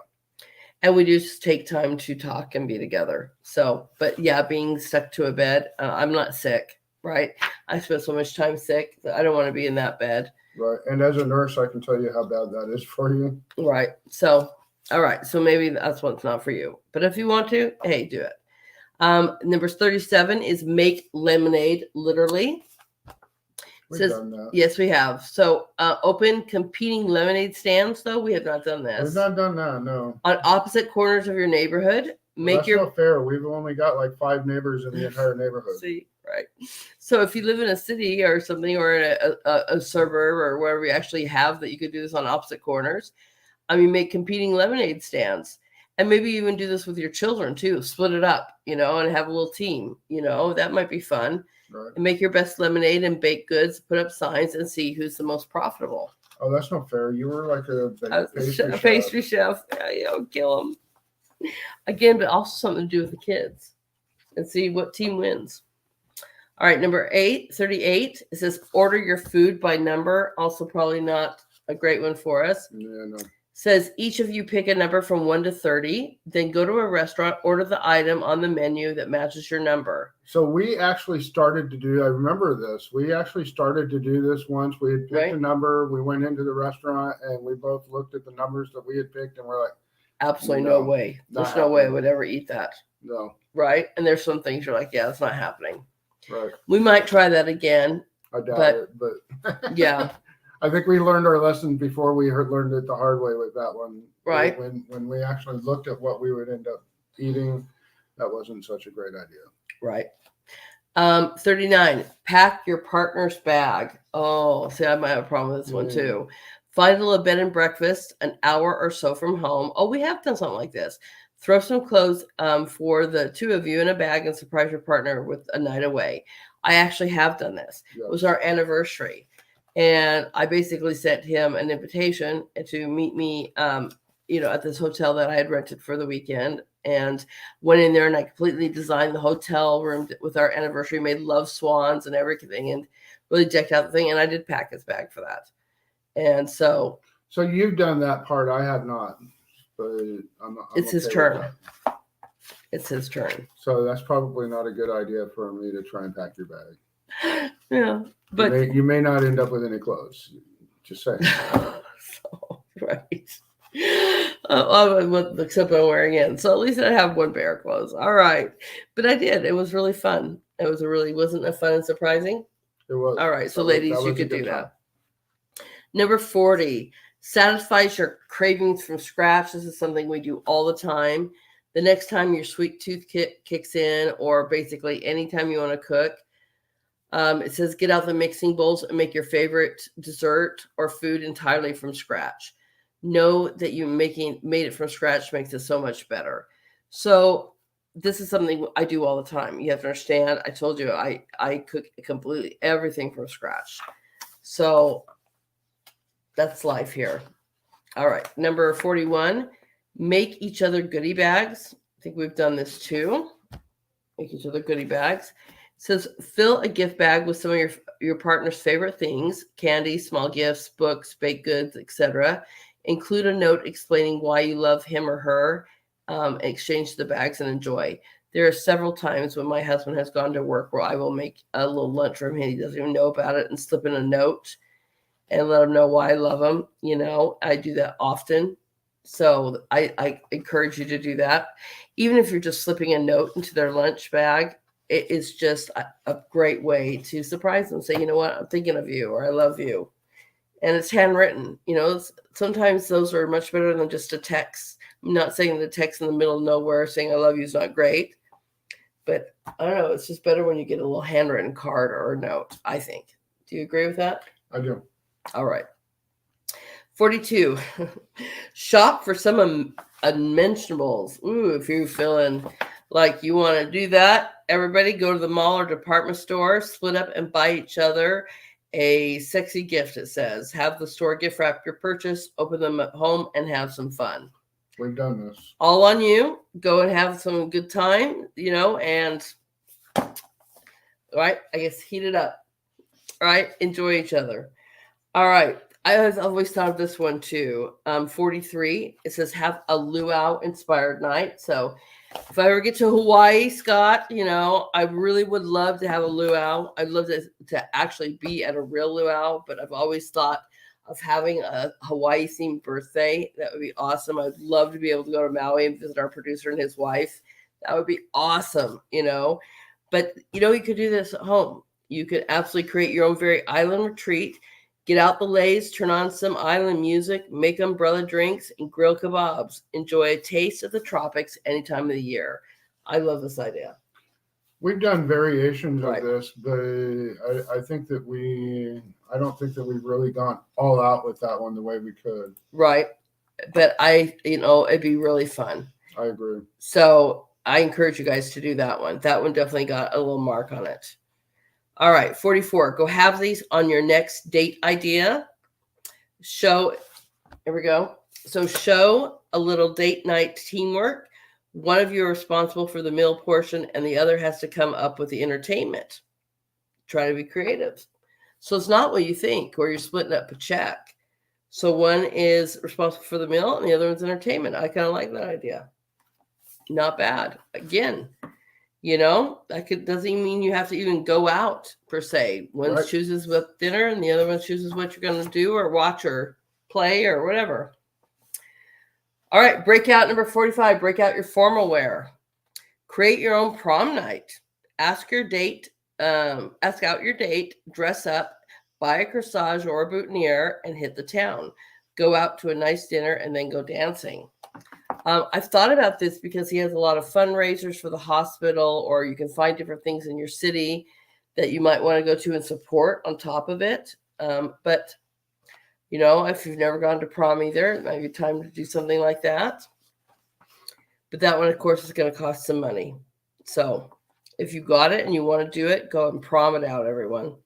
And we do just take time to talk and be together. So, but yeah, being stuck to a bed, I'm not sick, right? I spend so much time sick that I don't want to be in that bed. Right. And as a nurse, I can tell you how bad that is for you. Right. So, all right. So maybe that's what's not for you. But if you want to, hey, do it. Number 37 is make lemonade, literally. We've done that. Yes, we have. So open competing lemonade stands, though. We have not done this. We've not done that, no. On opposite corners of your neighborhood. That's not fair. We've only got like 5 neighbors in the entire neighborhood. See, right. So if you live in a city or something, or in a suburb or wherever we actually have that, you could do this on opposite corners. Make competing lemonade stands. And maybe even do this with your children too. Split it up, and have a little team, that might be fun. Right. And make your best lemonade and baked goods, put up signs and see who's the most profitable. Oh, that's not fair. You were like a pastry chef. Yeah, kill them. Again, but also something to do with the kids and see what team wins. All right, number 38. It says order your food by number. Also probably not a great one for us. Yeah, no. Says each of you pick a number from 1 to 30, then go to a restaurant, order the item on the menu that matches your number. So we actually started to do, I remember this, we actually started to do this once. We had picked a number, we went into the restaurant, and we both looked at the numbers that we had picked, and we're like, absolutely no way. There's no way I would ever eat that. No. Right? And there's some things you're like, yeah, it's not happening. Right. We might try that again. I doubt it, but yeah. I think we learned our lesson before we learned it the hard way with that one. Right. When we actually looked at what we would end up eating, that wasn't such a great idea. Right. 39, pack your partner's bag. Oh, see, I might have a problem with this one too. Find a bed and breakfast an hour or so from home. Oh, we have done something like this. Throw some clothes for the two of you in a bag and surprise your partner with a night away. I actually have done this. Yes. It was our anniversary. And I basically sent him an invitation to meet me, at this hotel that I had rented for the weekend, and went in there and I completely designed the hotel room with our anniversary, made love swans and everything, and really decked out the thing. And I did pack his bag for that. And so you've done that part. I have not, but it's his turn. It's his turn. So that's probably not a good idea for me to try and pack your bag. Yeah. But you may not end up with any clothes. Just saying. Right. Except I'm wearing in. So at least I have one pair of clothes. All right. But I did. It was really fun. Wasn't it fun and surprising? It was. All right. So ladies, you could do that. Number 40, satisfies your cravings from scratch. This is something we do all the time. The next time your sweet tooth kicks in, or basically anytime you want to cook, it says get out the mixing bowls and make your favorite dessert or food entirely from scratch. Know that you made it from scratch makes it so much better. So this is something I do all the time. You have to understand. I told you I cook completely everything from scratch. So that's life here. All right. Number 41, make each other goodie bags. I think we've done this too. Make each other goodie bags. It says fill a gift bag with some of your partner's favorite things, candy, small gifts, books, baked goods, etc. Include a note explaining why you love him or her. Exchange the bags and enjoy. There are several times when my husband has gone to work where I will make a little lunch for him and he doesn't even know about it, and slip in a note and let him know why I love him. I do that often. So I encourage you to do that. Even if you're just slipping a note into their lunch bag, it is just a great way to surprise them. Say, you know what, I'm thinking of you, or I love you. And it's handwritten. Sometimes those are much better than just a text. I'm not saying the text in the middle of nowhere saying I love you is not great. But I don't know, it's just better when you get a little handwritten card or a note, I think. Do you agree with that? I do. All right. 42, shop for some unmentionables. Ooh, if you're feeling like you want to do that, everybody go to the mall or department store, split up and buy each other a sexy gift, it says. Have the store gift wrap your purchase, open them at home, and have some fun. We've done this. All on you. Go and have some good time, and right, I guess heat it up. All right, enjoy each other. All right. I always thought of this one too. 43, it says have a luau inspired night. So if I ever get to Hawaii, Scott, I really would love to have a luau. I'd love to actually be at a real luau, but I've always thought of having a Hawaii themed birthday. That would be awesome. I'd love to be able to go to Maui and visit our producer and his wife. That would be awesome, But, you could do this at home. You could absolutely create your own very island retreat. Get out the lays, turn on some island music, make umbrella drinks, and grill kebabs. Enjoy a taste of the tropics any time of the year. I love this idea. We've done variations of this, but I think that I don't think that we've really gone all out with that one the way we could. Right. But it'd be really fun. I agree. So I encourage you guys to do that one. That one definitely got a little mark on it. All right, 44. Go have these on your next date idea. Here we go. So show a little date night teamwork. One of you are responsible for the meal portion, and the other has to come up with the entertainment. Try to be creative. So it's not what you think, where you're splitting up a check. So one is responsible for the meal and the other one's entertainment. I kind of like that idea. Not bad. Again, doesn't even mean you have to even go out per se. One chooses what dinner and the other one chooses what you're going to do or watch or play or whatever. All right, breakout number 45, break out your formal wear. Create your own prom night. Ask out your date, dress up, buy a corsage or a boutonniere, and hit the town. Go out to a nice dinner and then go dancing. I've thought about this because he has a lot of fundraisers for the hospital, or you can find different things in your city that you might want to go to and support on top of it. But, if you've never gone to prom either, it might be time to do something like that. But that one, of course, is going to cost some money. So if you got it and you want to do it, go and prom it out, everyone.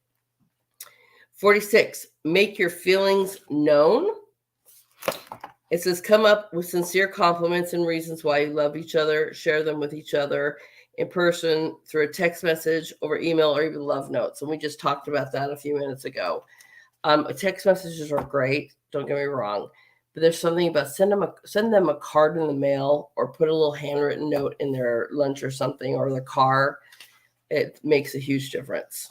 46, make your feelings known. It says, come up with sincere compliments and reasons why you love each other. Share them with each other in person, through a text message, over email, or even love notes. And we just talked about that a few minutes ago. Text messages are great. Don't get me wrong. But there's something about send them a card in the mail, or put a little handwritten note in their lunch or something, or the car. It makes a huge difference.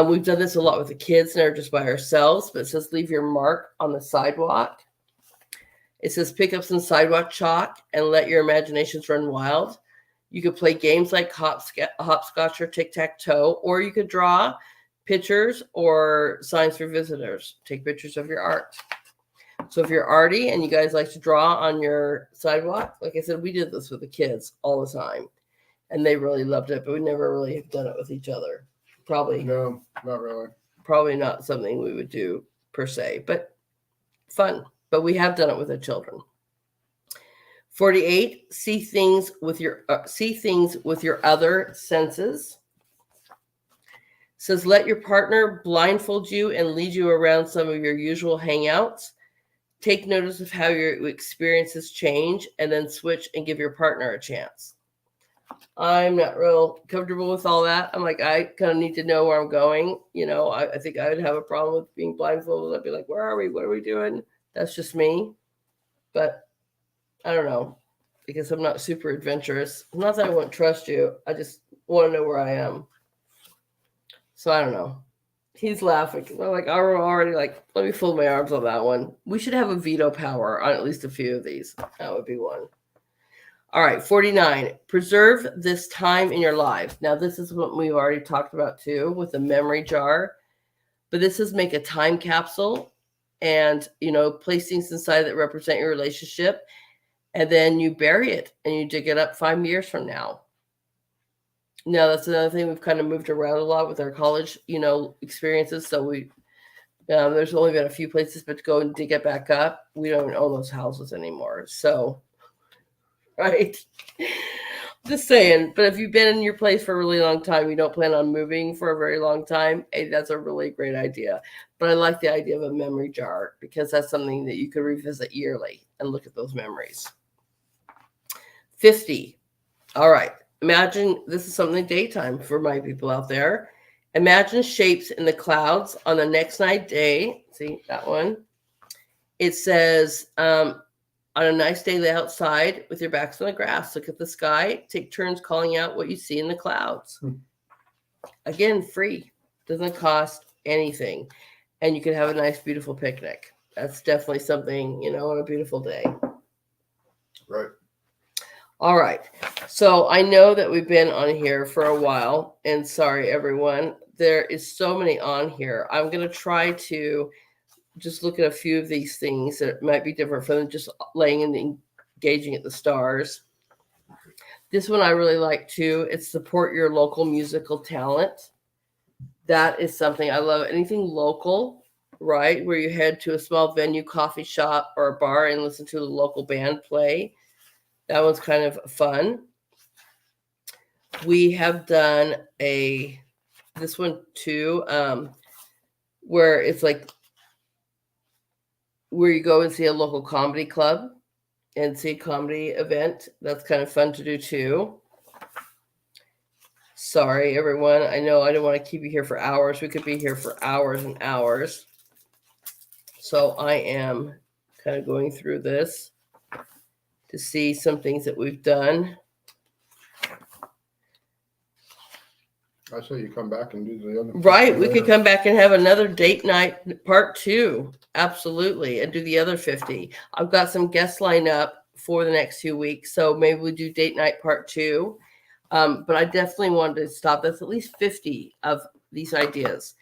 We've done this a lot with the kids, and they're just by ourselves. But it says, leave your mark on the sidewalk. It says, pick up some sidewalk chalk and let your imaginations run wild. You could play games like hopscotch or tic-tac-toe, or you could draw pictures or signs for visitors. Take pictures of your art. So if you're arty and you guys like to draw on your sidewalk, like I said, we did this with the kids all the time, and they really loved it, but we never really have done it with each other. No, not really. Probably not something we would do per se, but fun. But we have done it with the children. 48, see things with your other senses. It says, let your partner blindfold you and lead you around some of your usual hangouts. Take notice of how your experiences change, and then switch and give your partner a chance. I'm not real comfortable with all that. I'm like, I kind of need to know where I'm going. I think I would have a problem with being blindfolded. I'd be like, where are we? What are we doing? That's just me. But I don't know, because I'm not super adventurous. Not that I won't trust you. I just want to know where I am. So I don't know. He's laughing. I'm like, I'm already like, let me fold my arms on that one. We should have a veto power on at least a few of these. That would be one. All right, 49. Preserve this time in your life. Now, this is what we've already talked about too, with the memory jar. But this is make a time capsule, and place things inside that represent your relationship, and then you bury it and you dig it up 5 years from now. Now, that's another thing we've kind of moved around a lot with our college, experiences. So there's only been a few places, but to go and dig it back up, we don't own those houses anymore. So, right. Just saying. But if you've been in your place for a really long time, you don't plan on moving for a very long time, hey, that's a really great idea. But I like the idea of a memory jar, because that's something that you could revisit yearly and look at those memories. 50. All right. Imagine, this is something daytime for my people out there. Imagine shapes in the clouds on the next night day. See that one? It says, on a nice day, lay outside with your backs on the grass. Look at the sky. Take turns calling out what you see in the clouds. Again, free. Doesn't cost anything. And you can have a nice, beautiful picnic. That's definitely something, on a beautiful day. Right. All right. So I know that we've been on here for a while, and sorry, everyone. There is so many on here. I'm going to try to just look at a few of these things that might be different from just laying and engaging at the stars. This one I really like too. It's support your local musical talent. That is something I love. Anything local, right? Where you head to a small venue, coffee shop, or a bar and listen to a local band play. That one's kind of fun. We have done this one too, where it's like where you go and see a local comedy club and see a comedy event. That's kind of fun to do too. Sorry, everyone. I know I don't want to keep you here for hours. We could be here for hours and hours. So I am kind of going through this to see some things that we've done. I say you come back and do the other. Right. We could come back and have another date night part 2. Absolutely. And do the other 50. I've got some guests lined up for the next 2 weeks. So maybe we do date night part 2. But I definitely wanted to stop. That's at least 50 of these ideas.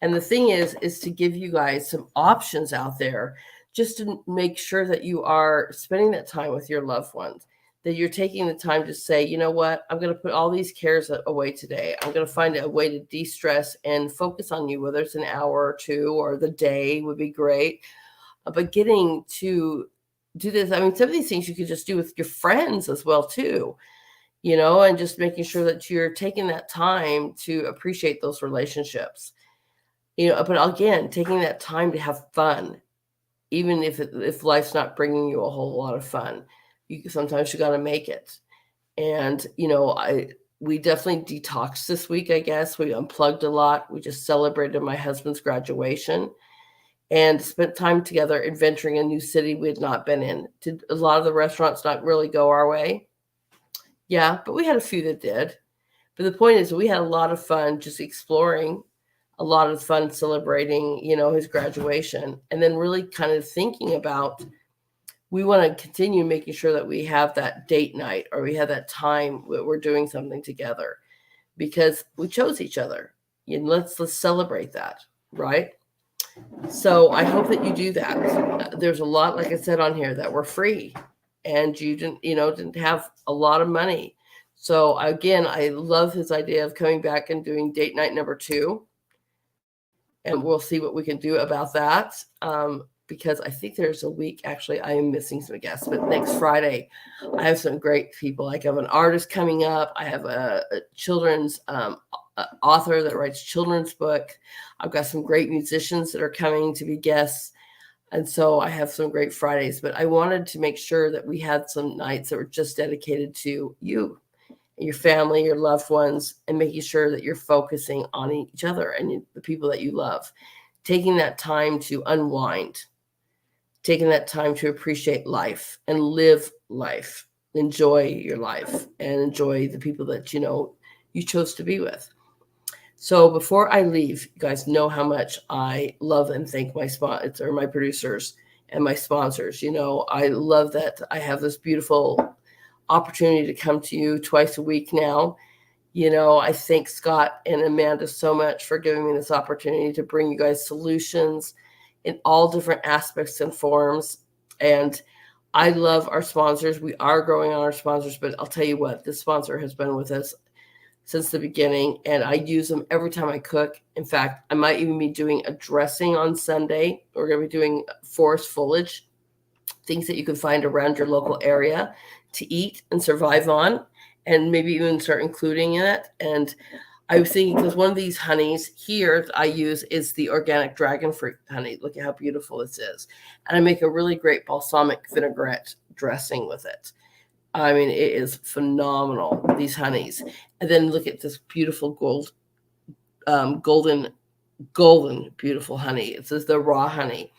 And the thing is to give you guys some options out there just to make sure that you are spending that time with your loved ones, that you're taking the time to say, you know what, I'm going to put all these cares away today. I'm going to find a way to de-stress and focus on you, whether it's an hour or 2 or the day would be great. But getting to do this, I mean, some of these things you could just do with your friends as well, too, and just making sure that you're taking that time to appreciate those relationships. But again, taking that time to have fun, even if life's not bringing you a whole lot of fun, sometimes you got to make it. And, we definitely detoxed this week, I guess. We unplugged a lot. We just celebrated my husband's graduation and spent time together adventuring a new city we had not been in. Did a lot of the restaurants not really go our way? Yeah, but we had a few that did. But the point is, we had a lot of fun just exploring, a lot of fun celebrating, his graduation, and then really kind of thinking about, we want to continue making sure that we have that date night or we have that time that we're doing something together because we chose each other. Let's celebrate that, right? So I hope that you do that. There's a lot, like I said on here, that were free, and you didn't have a lot of money. So again, I love his idea of coming back and doing date night number 2. And we'll see what we can do about that. Because I think there's a week, actually, I am missing some guests, but next Friday, I have some great people. Like I have an artist coming up. I have a children's author that writes children's book. I've got some great musicians that are coming to be guests. And so I have some great Fridays, but I wanted to make sure that we had some nights that were just dedicated to you, your family, your loved ones, and making sure that you're focusing on each other and the people that you love. Taking that time to unwind, taking that time to appreciate life and live life, enjoy your life, and enjoy the people that you chose to be with. So before I leave, you guys know how much I love and thank my producers and my sponsors. I love that I have this beautiful opportunity to come to you twice a week now. I thank Scott and Amanda so much for giving me this opportunity to bring you guys solutions in all different aspects and forms. And I love our sponsors. We are growing on our sponsors, but I'll tell you what, this sponsor has been with us since the beginning, and I use them every time I cook. In fact, I might even be doing a dressing on Sunday. We're going to be doing forest foliage, things that you can find around your local area to eat and survive on, and maybe even start including it. And I was thinking, because one of these honeys here that I use is the organic dragon fruit honey. Look at how beautiful this is. And I make a really great balsamic vinaigrette dressing with it. I mean, it is phenomenal, these honeys. And then look at this beautiful golden, beautiful honey. It says the raw honey.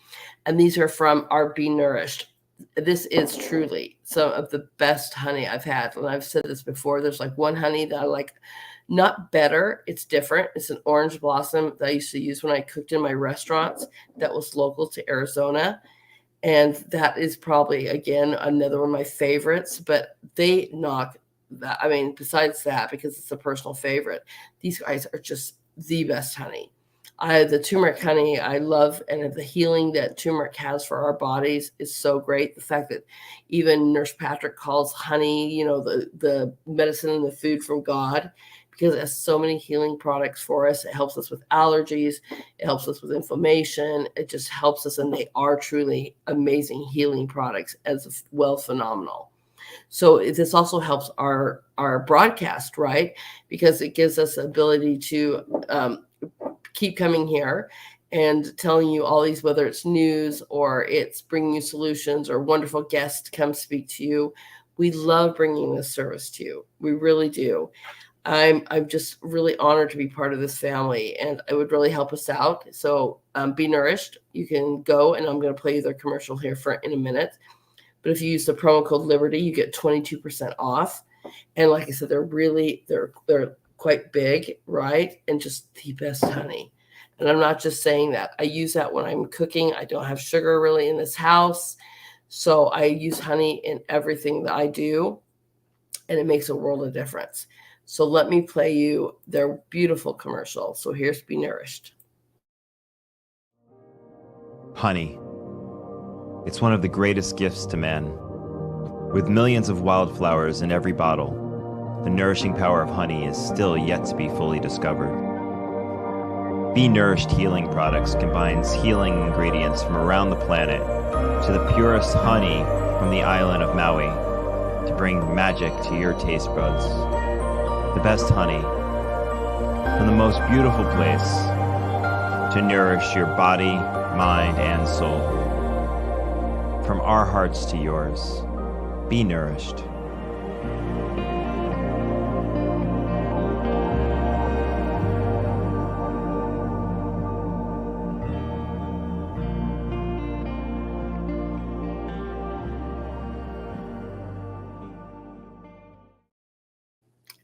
And these are from our Be Nourished. This is truly some of the best honey I've had. And I've said this before. There's like one honey that I like, not better. It's different. It's an orange blossom that I used to use when I cooked in my restaurants that was local to Arizona. And that is probably, again, another one of my favorites, but they knock that. I mean, besides that, because it's a personal favorite, these guys are just the best honey. The turmeric honey I love, and the healing that turmeric has for our bodies is so great. The fact that even Nurse Patrick calls honey, the medicine and the food from God, because it has so many healing products for us. It helps us with allergies. It helps us with inflammation. It just helps us, and they are truly amazing healing products as well, phenomenal. So this also helps our broadcast, right? Because it gives us the ability to keep coming here and telling you all these, whether it's news or it's bringing you solutions or wonderful guests to come speak to you. We love bringing this service to you. We really do. I'm just really honored to be part of this family, and it would really help us out. So Be Nourished, you can go, and I'm going to play you their commercial here in a minute. But if you use the promo code Liberty, you get 22% off. And like I said, they're quite big, right? And just the best honey. And I'm not just saying that. I use that when I'm cooking. I don't have sugar really in this house. So I use honey in everything that I do, and it makes a world of difference. So let me play you their beautiful commercial. So here's Be Nourished. Honey. It's one of the greatest gifts to man. With millions of wildflowers in every bottle, the nourishing power of honey is still yet to be fully discovered. Be Nourished Healing Products combines healing ingredients from around the planet to the purest honey from the island of Maui to bring magic to your taste buds. The best honey from the most beautiful place to nourish your body, mind, and soul. From our hearts to yours, be nourished.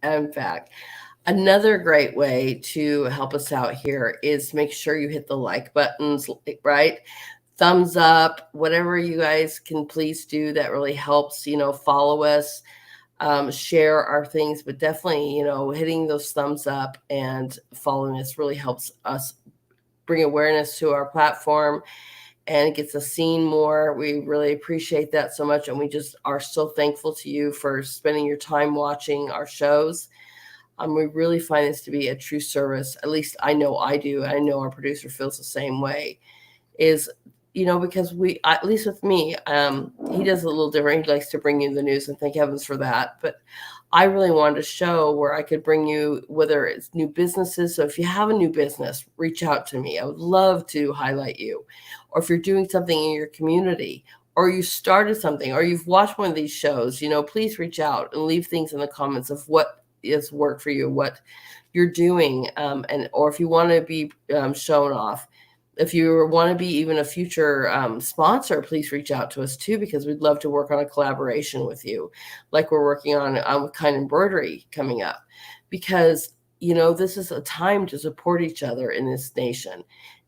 In fact, another great way to help us out here is make sure you hit the like buttons, right? Thumbs up, whatever you guys can please do. That really helps, follow us, share our things, but definitely, hitting those thumbs up and following us really helps us bring awareness to our platform and gets us seen more. We really appreciate that so much. And we just are so thankful to you for spending your time watching our shows. We really find this to be a true service. At least I know I do. I know our producer feels the same way. Because at least with me, he does a little different. He likes to bring you the news, and thank heavens for that. But I really wanted a show where I could bring you, whether it's new businesses. So if you have a new business, reach out to me. I would love to highlight you. Or if you're doing something in your community, or you started something, or you've watched one of these shows, please reach out and leave things in the comments of what is work for you, what you're doing, or if you want to be shown off. If you want to be even a future sponsor, please reach out to us too, because we'd love to work on a collaboration with you, like we're working on Kind Embroidery coming up, because this is a time to support each other in this nation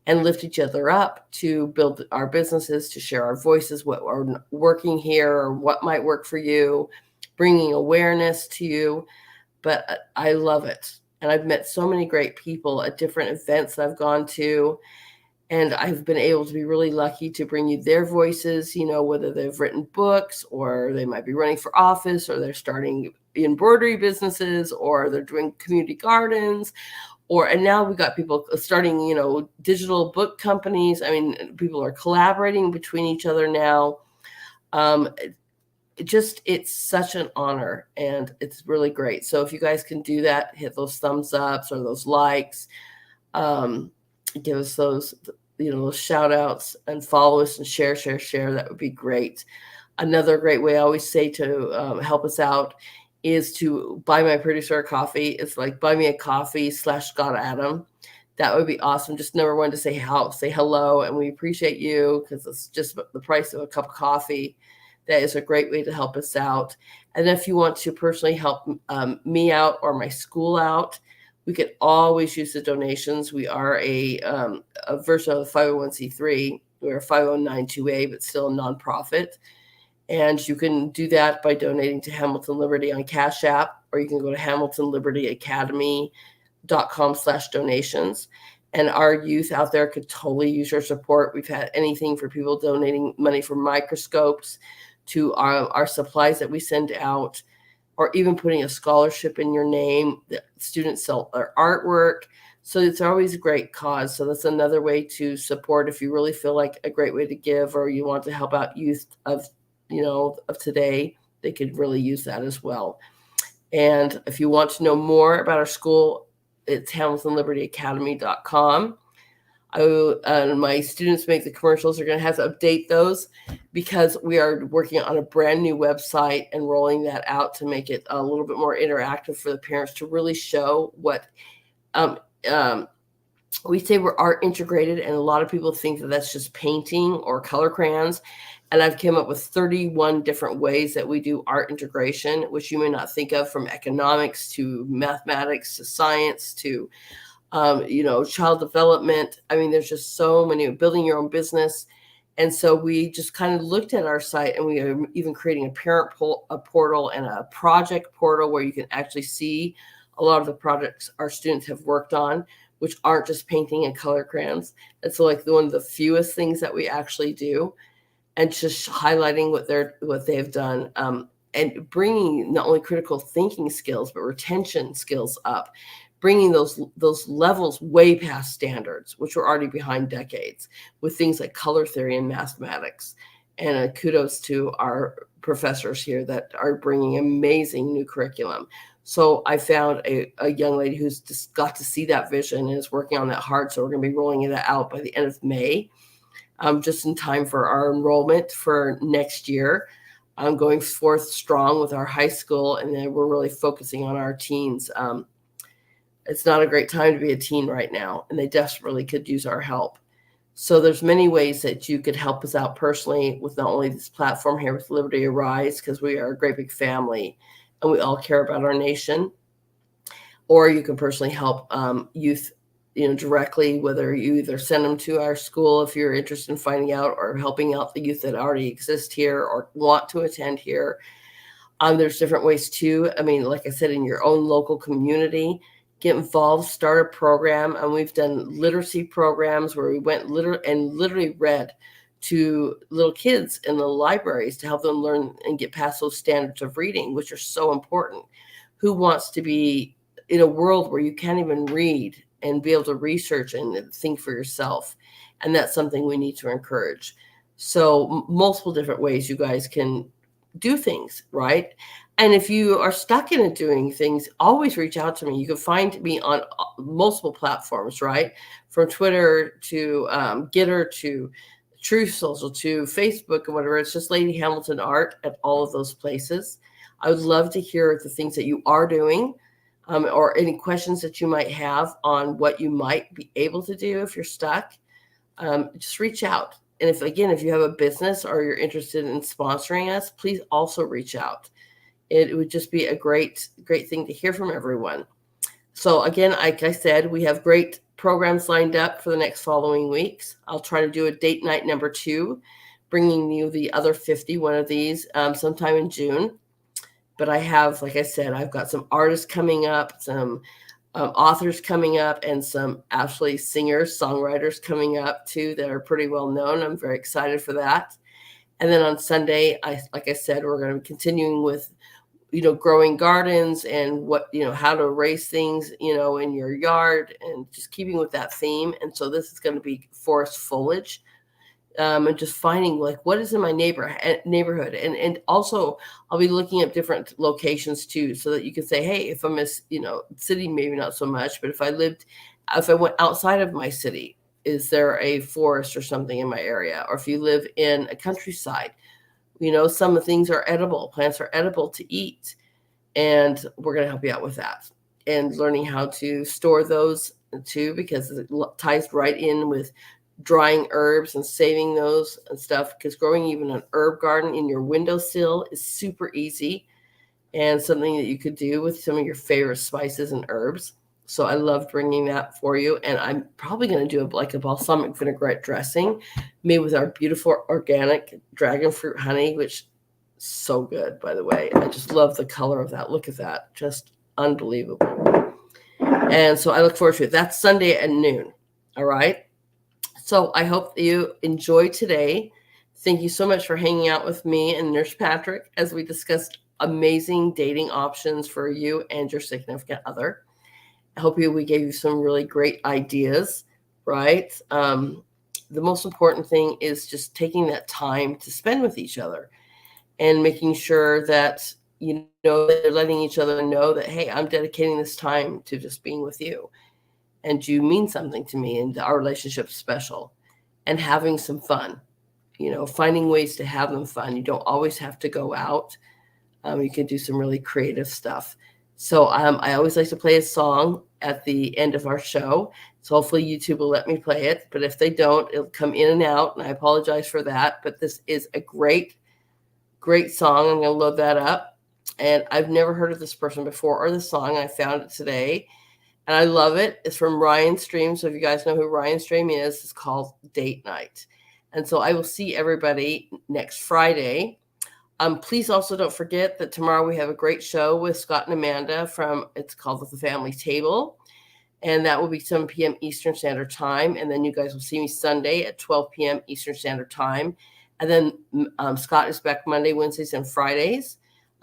and lift each other up, to build our businesses, to share our voices, what are working here or what might work for you, bringing awareness to you. But I love it. And I've met so many great people at different events that I've gone to. And I've been able to be really lucky to bring you their voices, whether they've written books, or they might be running for office, or they're starting embroidery businesses, or they're doing community gardens, and now we've got people starting, digital book companies. I mean, people are collaborating between each other now. It's such an honor, and it's really great. So if you guys can do that, hit those thumbs ups or those likes, give us those shout outs, and follow us and share. That would be great. Another great way I always say to help us out is to buy my producer a coffee. It's like buy me a coffee /Scott Adam. That would be awesome. Just number one, to say hello, and we appreciate you, because it's just the price of a cup of coffee. That is a great way to help us out. And if you want to personally help me out or my school out, we could always use the donations. We are a version of the 501c3. We're a 509(a), but still a nonprofit. And you can do that by donating to Hamilton Liberty on Cash App, or you can go to HamiltonLibertyAcademy.com/donations. And our youth out there could totally use your support. We've had anything for people donating money for microscopes to our supplies that we send out, or even putting a scholarship in your name. The students sell their artwork. So it's always a great cause. So that's another way to support if you really feel like a great way to give, or you want to help out youth of today. They could really use that as well. And if you want to know more about our school, it's HamiltonLibertyAcademy.com. My students make the commercials. Are going to have to update those because we are working on a brand new website and rolling that out to make it a little bit more interactive for the parents to really show what um, um, we say we're art integrated, and a lot of people think that that's just painting or color crayons. And I've come up with 31 different ways that we do art integration, which you may not think of, from economics to mathematics to science to child development. I mean, there's just so many, building your own business. And so we just kind of looked at our site, and we are even creating a parent portal and a project portal where you can actually see a lot of the projects our students have worked on, which aren't just painting and color crayons. It's like one of the fewest things that we actually do, and just highlighting what they've done, and bringing not only critical thinking skills but retention skills up, bringing those levels way past standards, which were already behind decades, with things like color theory and mathematics. And kudos to our professors here that are bringing amazing new curriculum. So I found a young lady who's just got to see that vision and is working on that hard. So we're going to be rolling it out by the end of May, just in time for our enrollment for next year. I'm going forth strong with our high school, and then we're really focusing on our teens. It's not a great time to be a teen right now, and they desperately could use our help. So there's many ways that you could help us out personally with not only this platform here with Liberty Arise, because we are a great big family and we all care about our nation, or you can personally help youth, directly, whether you either send them to our school if you're interested in finding out, or helping out the youth that already exist here or want to attend here. There's different ways too. I mean, like I said, in your own local community, get involved, start a program. And we've done literacy programs where we went literally read to little kids in the libraries to help them learn and get past those standards of reading, which are so important. Who wants to be in a world where you can't even read and be able to research and think for yourself? And that's something we need to encourage. So multiple different ways you guys can do things, right? And if you are stuck in doing things, always reach out to me. You can find me on multiple platforms, right? From Twitter to Getter to Truth Social to Facebook and whatever. It's just Lady Hamilton Art at all of those places. I would love to hear the things that you are doing, or any questions that you might have on what you might be able to do if you're stuck. Just reach out. And if you have a business or you're interested in sponsoring us, please also reach out. It would just be a great thing to hear from everyone. So again, like I said, we have great programs lined up for the next following weeks. I'll try to do a date night number 2, bringing you the other 51 of these sometime in June. But I have, like I said, I've got some artists coming up, some authors coming up, and some actually singers, songwriters coming up too that are pretty well known. I'm very excited for that. And then on Sunday, like I said, we're going to be continuing with, growing gardens and how to raise things, in your yard, and just keeping with that theme. And so this is going to be forest foliage, and just finding like what is in my neighborhood. And also I'll be looking at different locations too, so that you can say, hey, if I'm a, city, maybe not so much, but if I went outside of my city, is there a forest or something in my area? Or if you live in a countryside, some of the things are edible. Plants are edible to eat. And we're going to help you out with that. And learning how to store those too, because it ties right in with drying herbs and saving those and stuff. Because growing even an herb garden in your windowsill is super easy, and something that you could do with some of your favorite spices and herbs. So I love bringing that for you. And I'm probably going to do a balsamic vinaigrette dressing made with our beautiful organic dragon fruit honey, which is so good, by the way. I just love the color of that. Look at that. Just unbelievable. And so I look forward to it. That's Sunday at noon. All right. So I hope that you enjoyed today. Thank you so much for hanging out with me and Nurse Patrick as we discussed amazing dating options for you and your significant other. I hope we gave you some really great ideas, right? The most important thing is just taking that time to spend with each other and making sure that, they're letting each other know that, hey, I'm dedicating this time to just being with you. and you mean something to me, and our relationship's special. And having some fun, finding ways to have them fun. You don't always have to go out. You can do some really creative stuff. So I always like to play a song at the end of our show. So hopefully YouTube will let me play it. But if they don't, it'll come in and out. And I apologize for that. But this is a great, great song. I'm going to load that up. And I've never heard of this person before or the song. I found it today. And I love it. It's from Ryan Stream. So if you guys know who Ryan Stream is, it's called Date Night. And so I will see everybody next Friday. Please also don't forget that tomorrow we have a great show with Scott and Amanda it's called The Family Table. And that will be 7 p.m. Eastern Standard Time. And then you guys will see me Sunday at 12 p.m. Eastern Standard Time. And then Scott is back Monday, Wednesdays, and Fridays.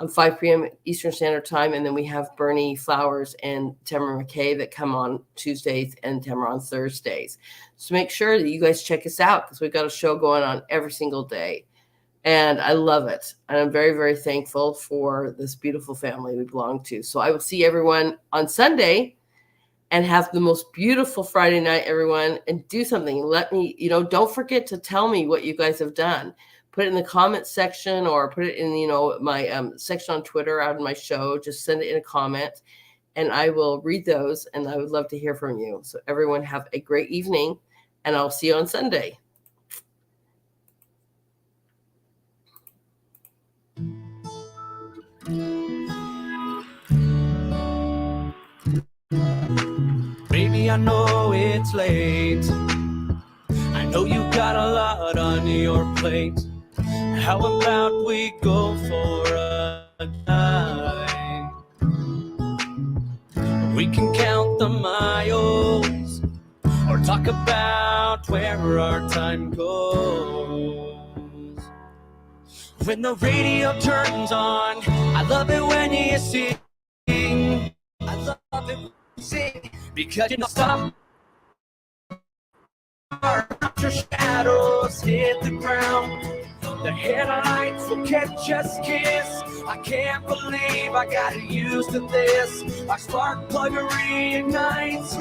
5 p.m. Eastern Standard Time. And then we have Bernie Flowers and Tamara McKay that come on Tuesdays and Tamara on Thursdays. So make sure that you guys check us out because we've got a show going on every single day. And I love it. And I'm very, very thankful for this beautiful family we belong to. So I will see everyone on Sunday and have the most beautiful Friday night, everyone. And do something. Let me, don't forget to tell me what you guys have done. Put it in the comment section or put it in, my section on Twitter out in my show. Just send it in a comment and I will read those. And I would love to hear from you. So everyone have a great evening and I'll see you on Sunday. Baby, I know it's late. I know you got a lot on your plate. How about we go for a night? We can count the miles or talk about where our time goes. When the radio turns on, I love it when you sing. I love it when you sing because you don't stop. Your shadows hit the ground. The headlights will catch us kiss. I can't believe I got used to this. Our spark plug reignites,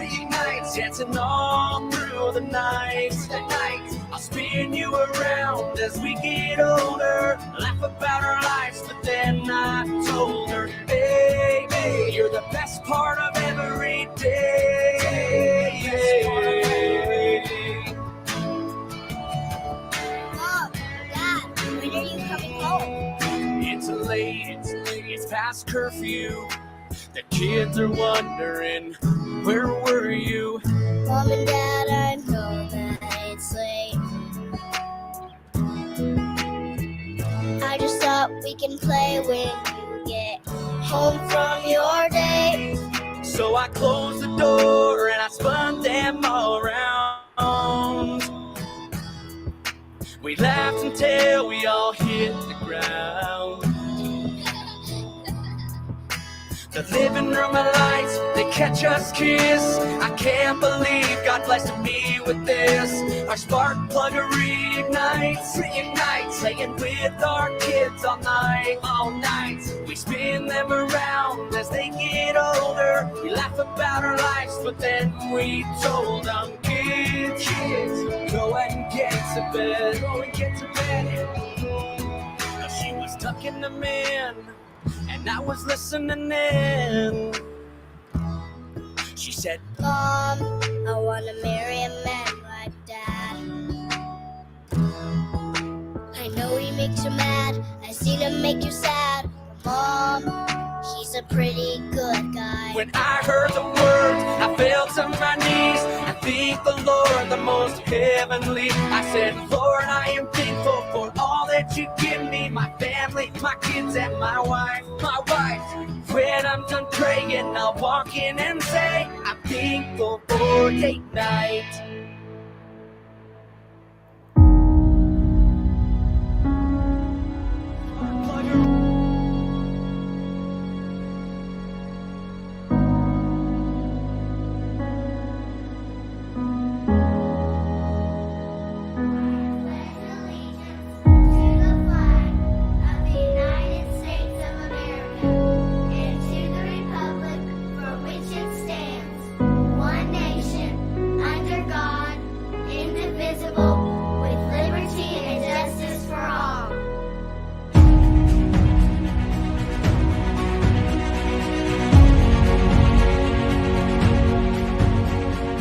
dancing all through the night. I'll spin you around as we get older. Laugh about our lives, but then I told her, baby, you're the best part of every day. When are you coming home? It's late, it's past curfew. The kids are wondering, where were you? Mom and Dad, I know that it's late. I just thought we can play when you get home from your date. So I closed the door and I spun them all around. We laughed until we all hit the ground. The living room lights, they catch us kiss. I can't believe God blessed me with this. Our spark plug reignites, playing with our kids all night. We spin them around as they get older. We laugh about our lives, but then we told them, kids, go and get to bed. Now she was tucking them in, and I was listening in. She said, Mom, I want to marry a man like Dad. I know he makes you mad. I've seen him make you sad. Mom, he's a pretty good guy. when I heard the words, I fell to my knees and thanked the Lord, the most heavenly. I said, Lord, I am thankful for all that you give me, my family, my kids, and my wife. When I'm done praying, I'll walk in and say, I'm thankful for date night.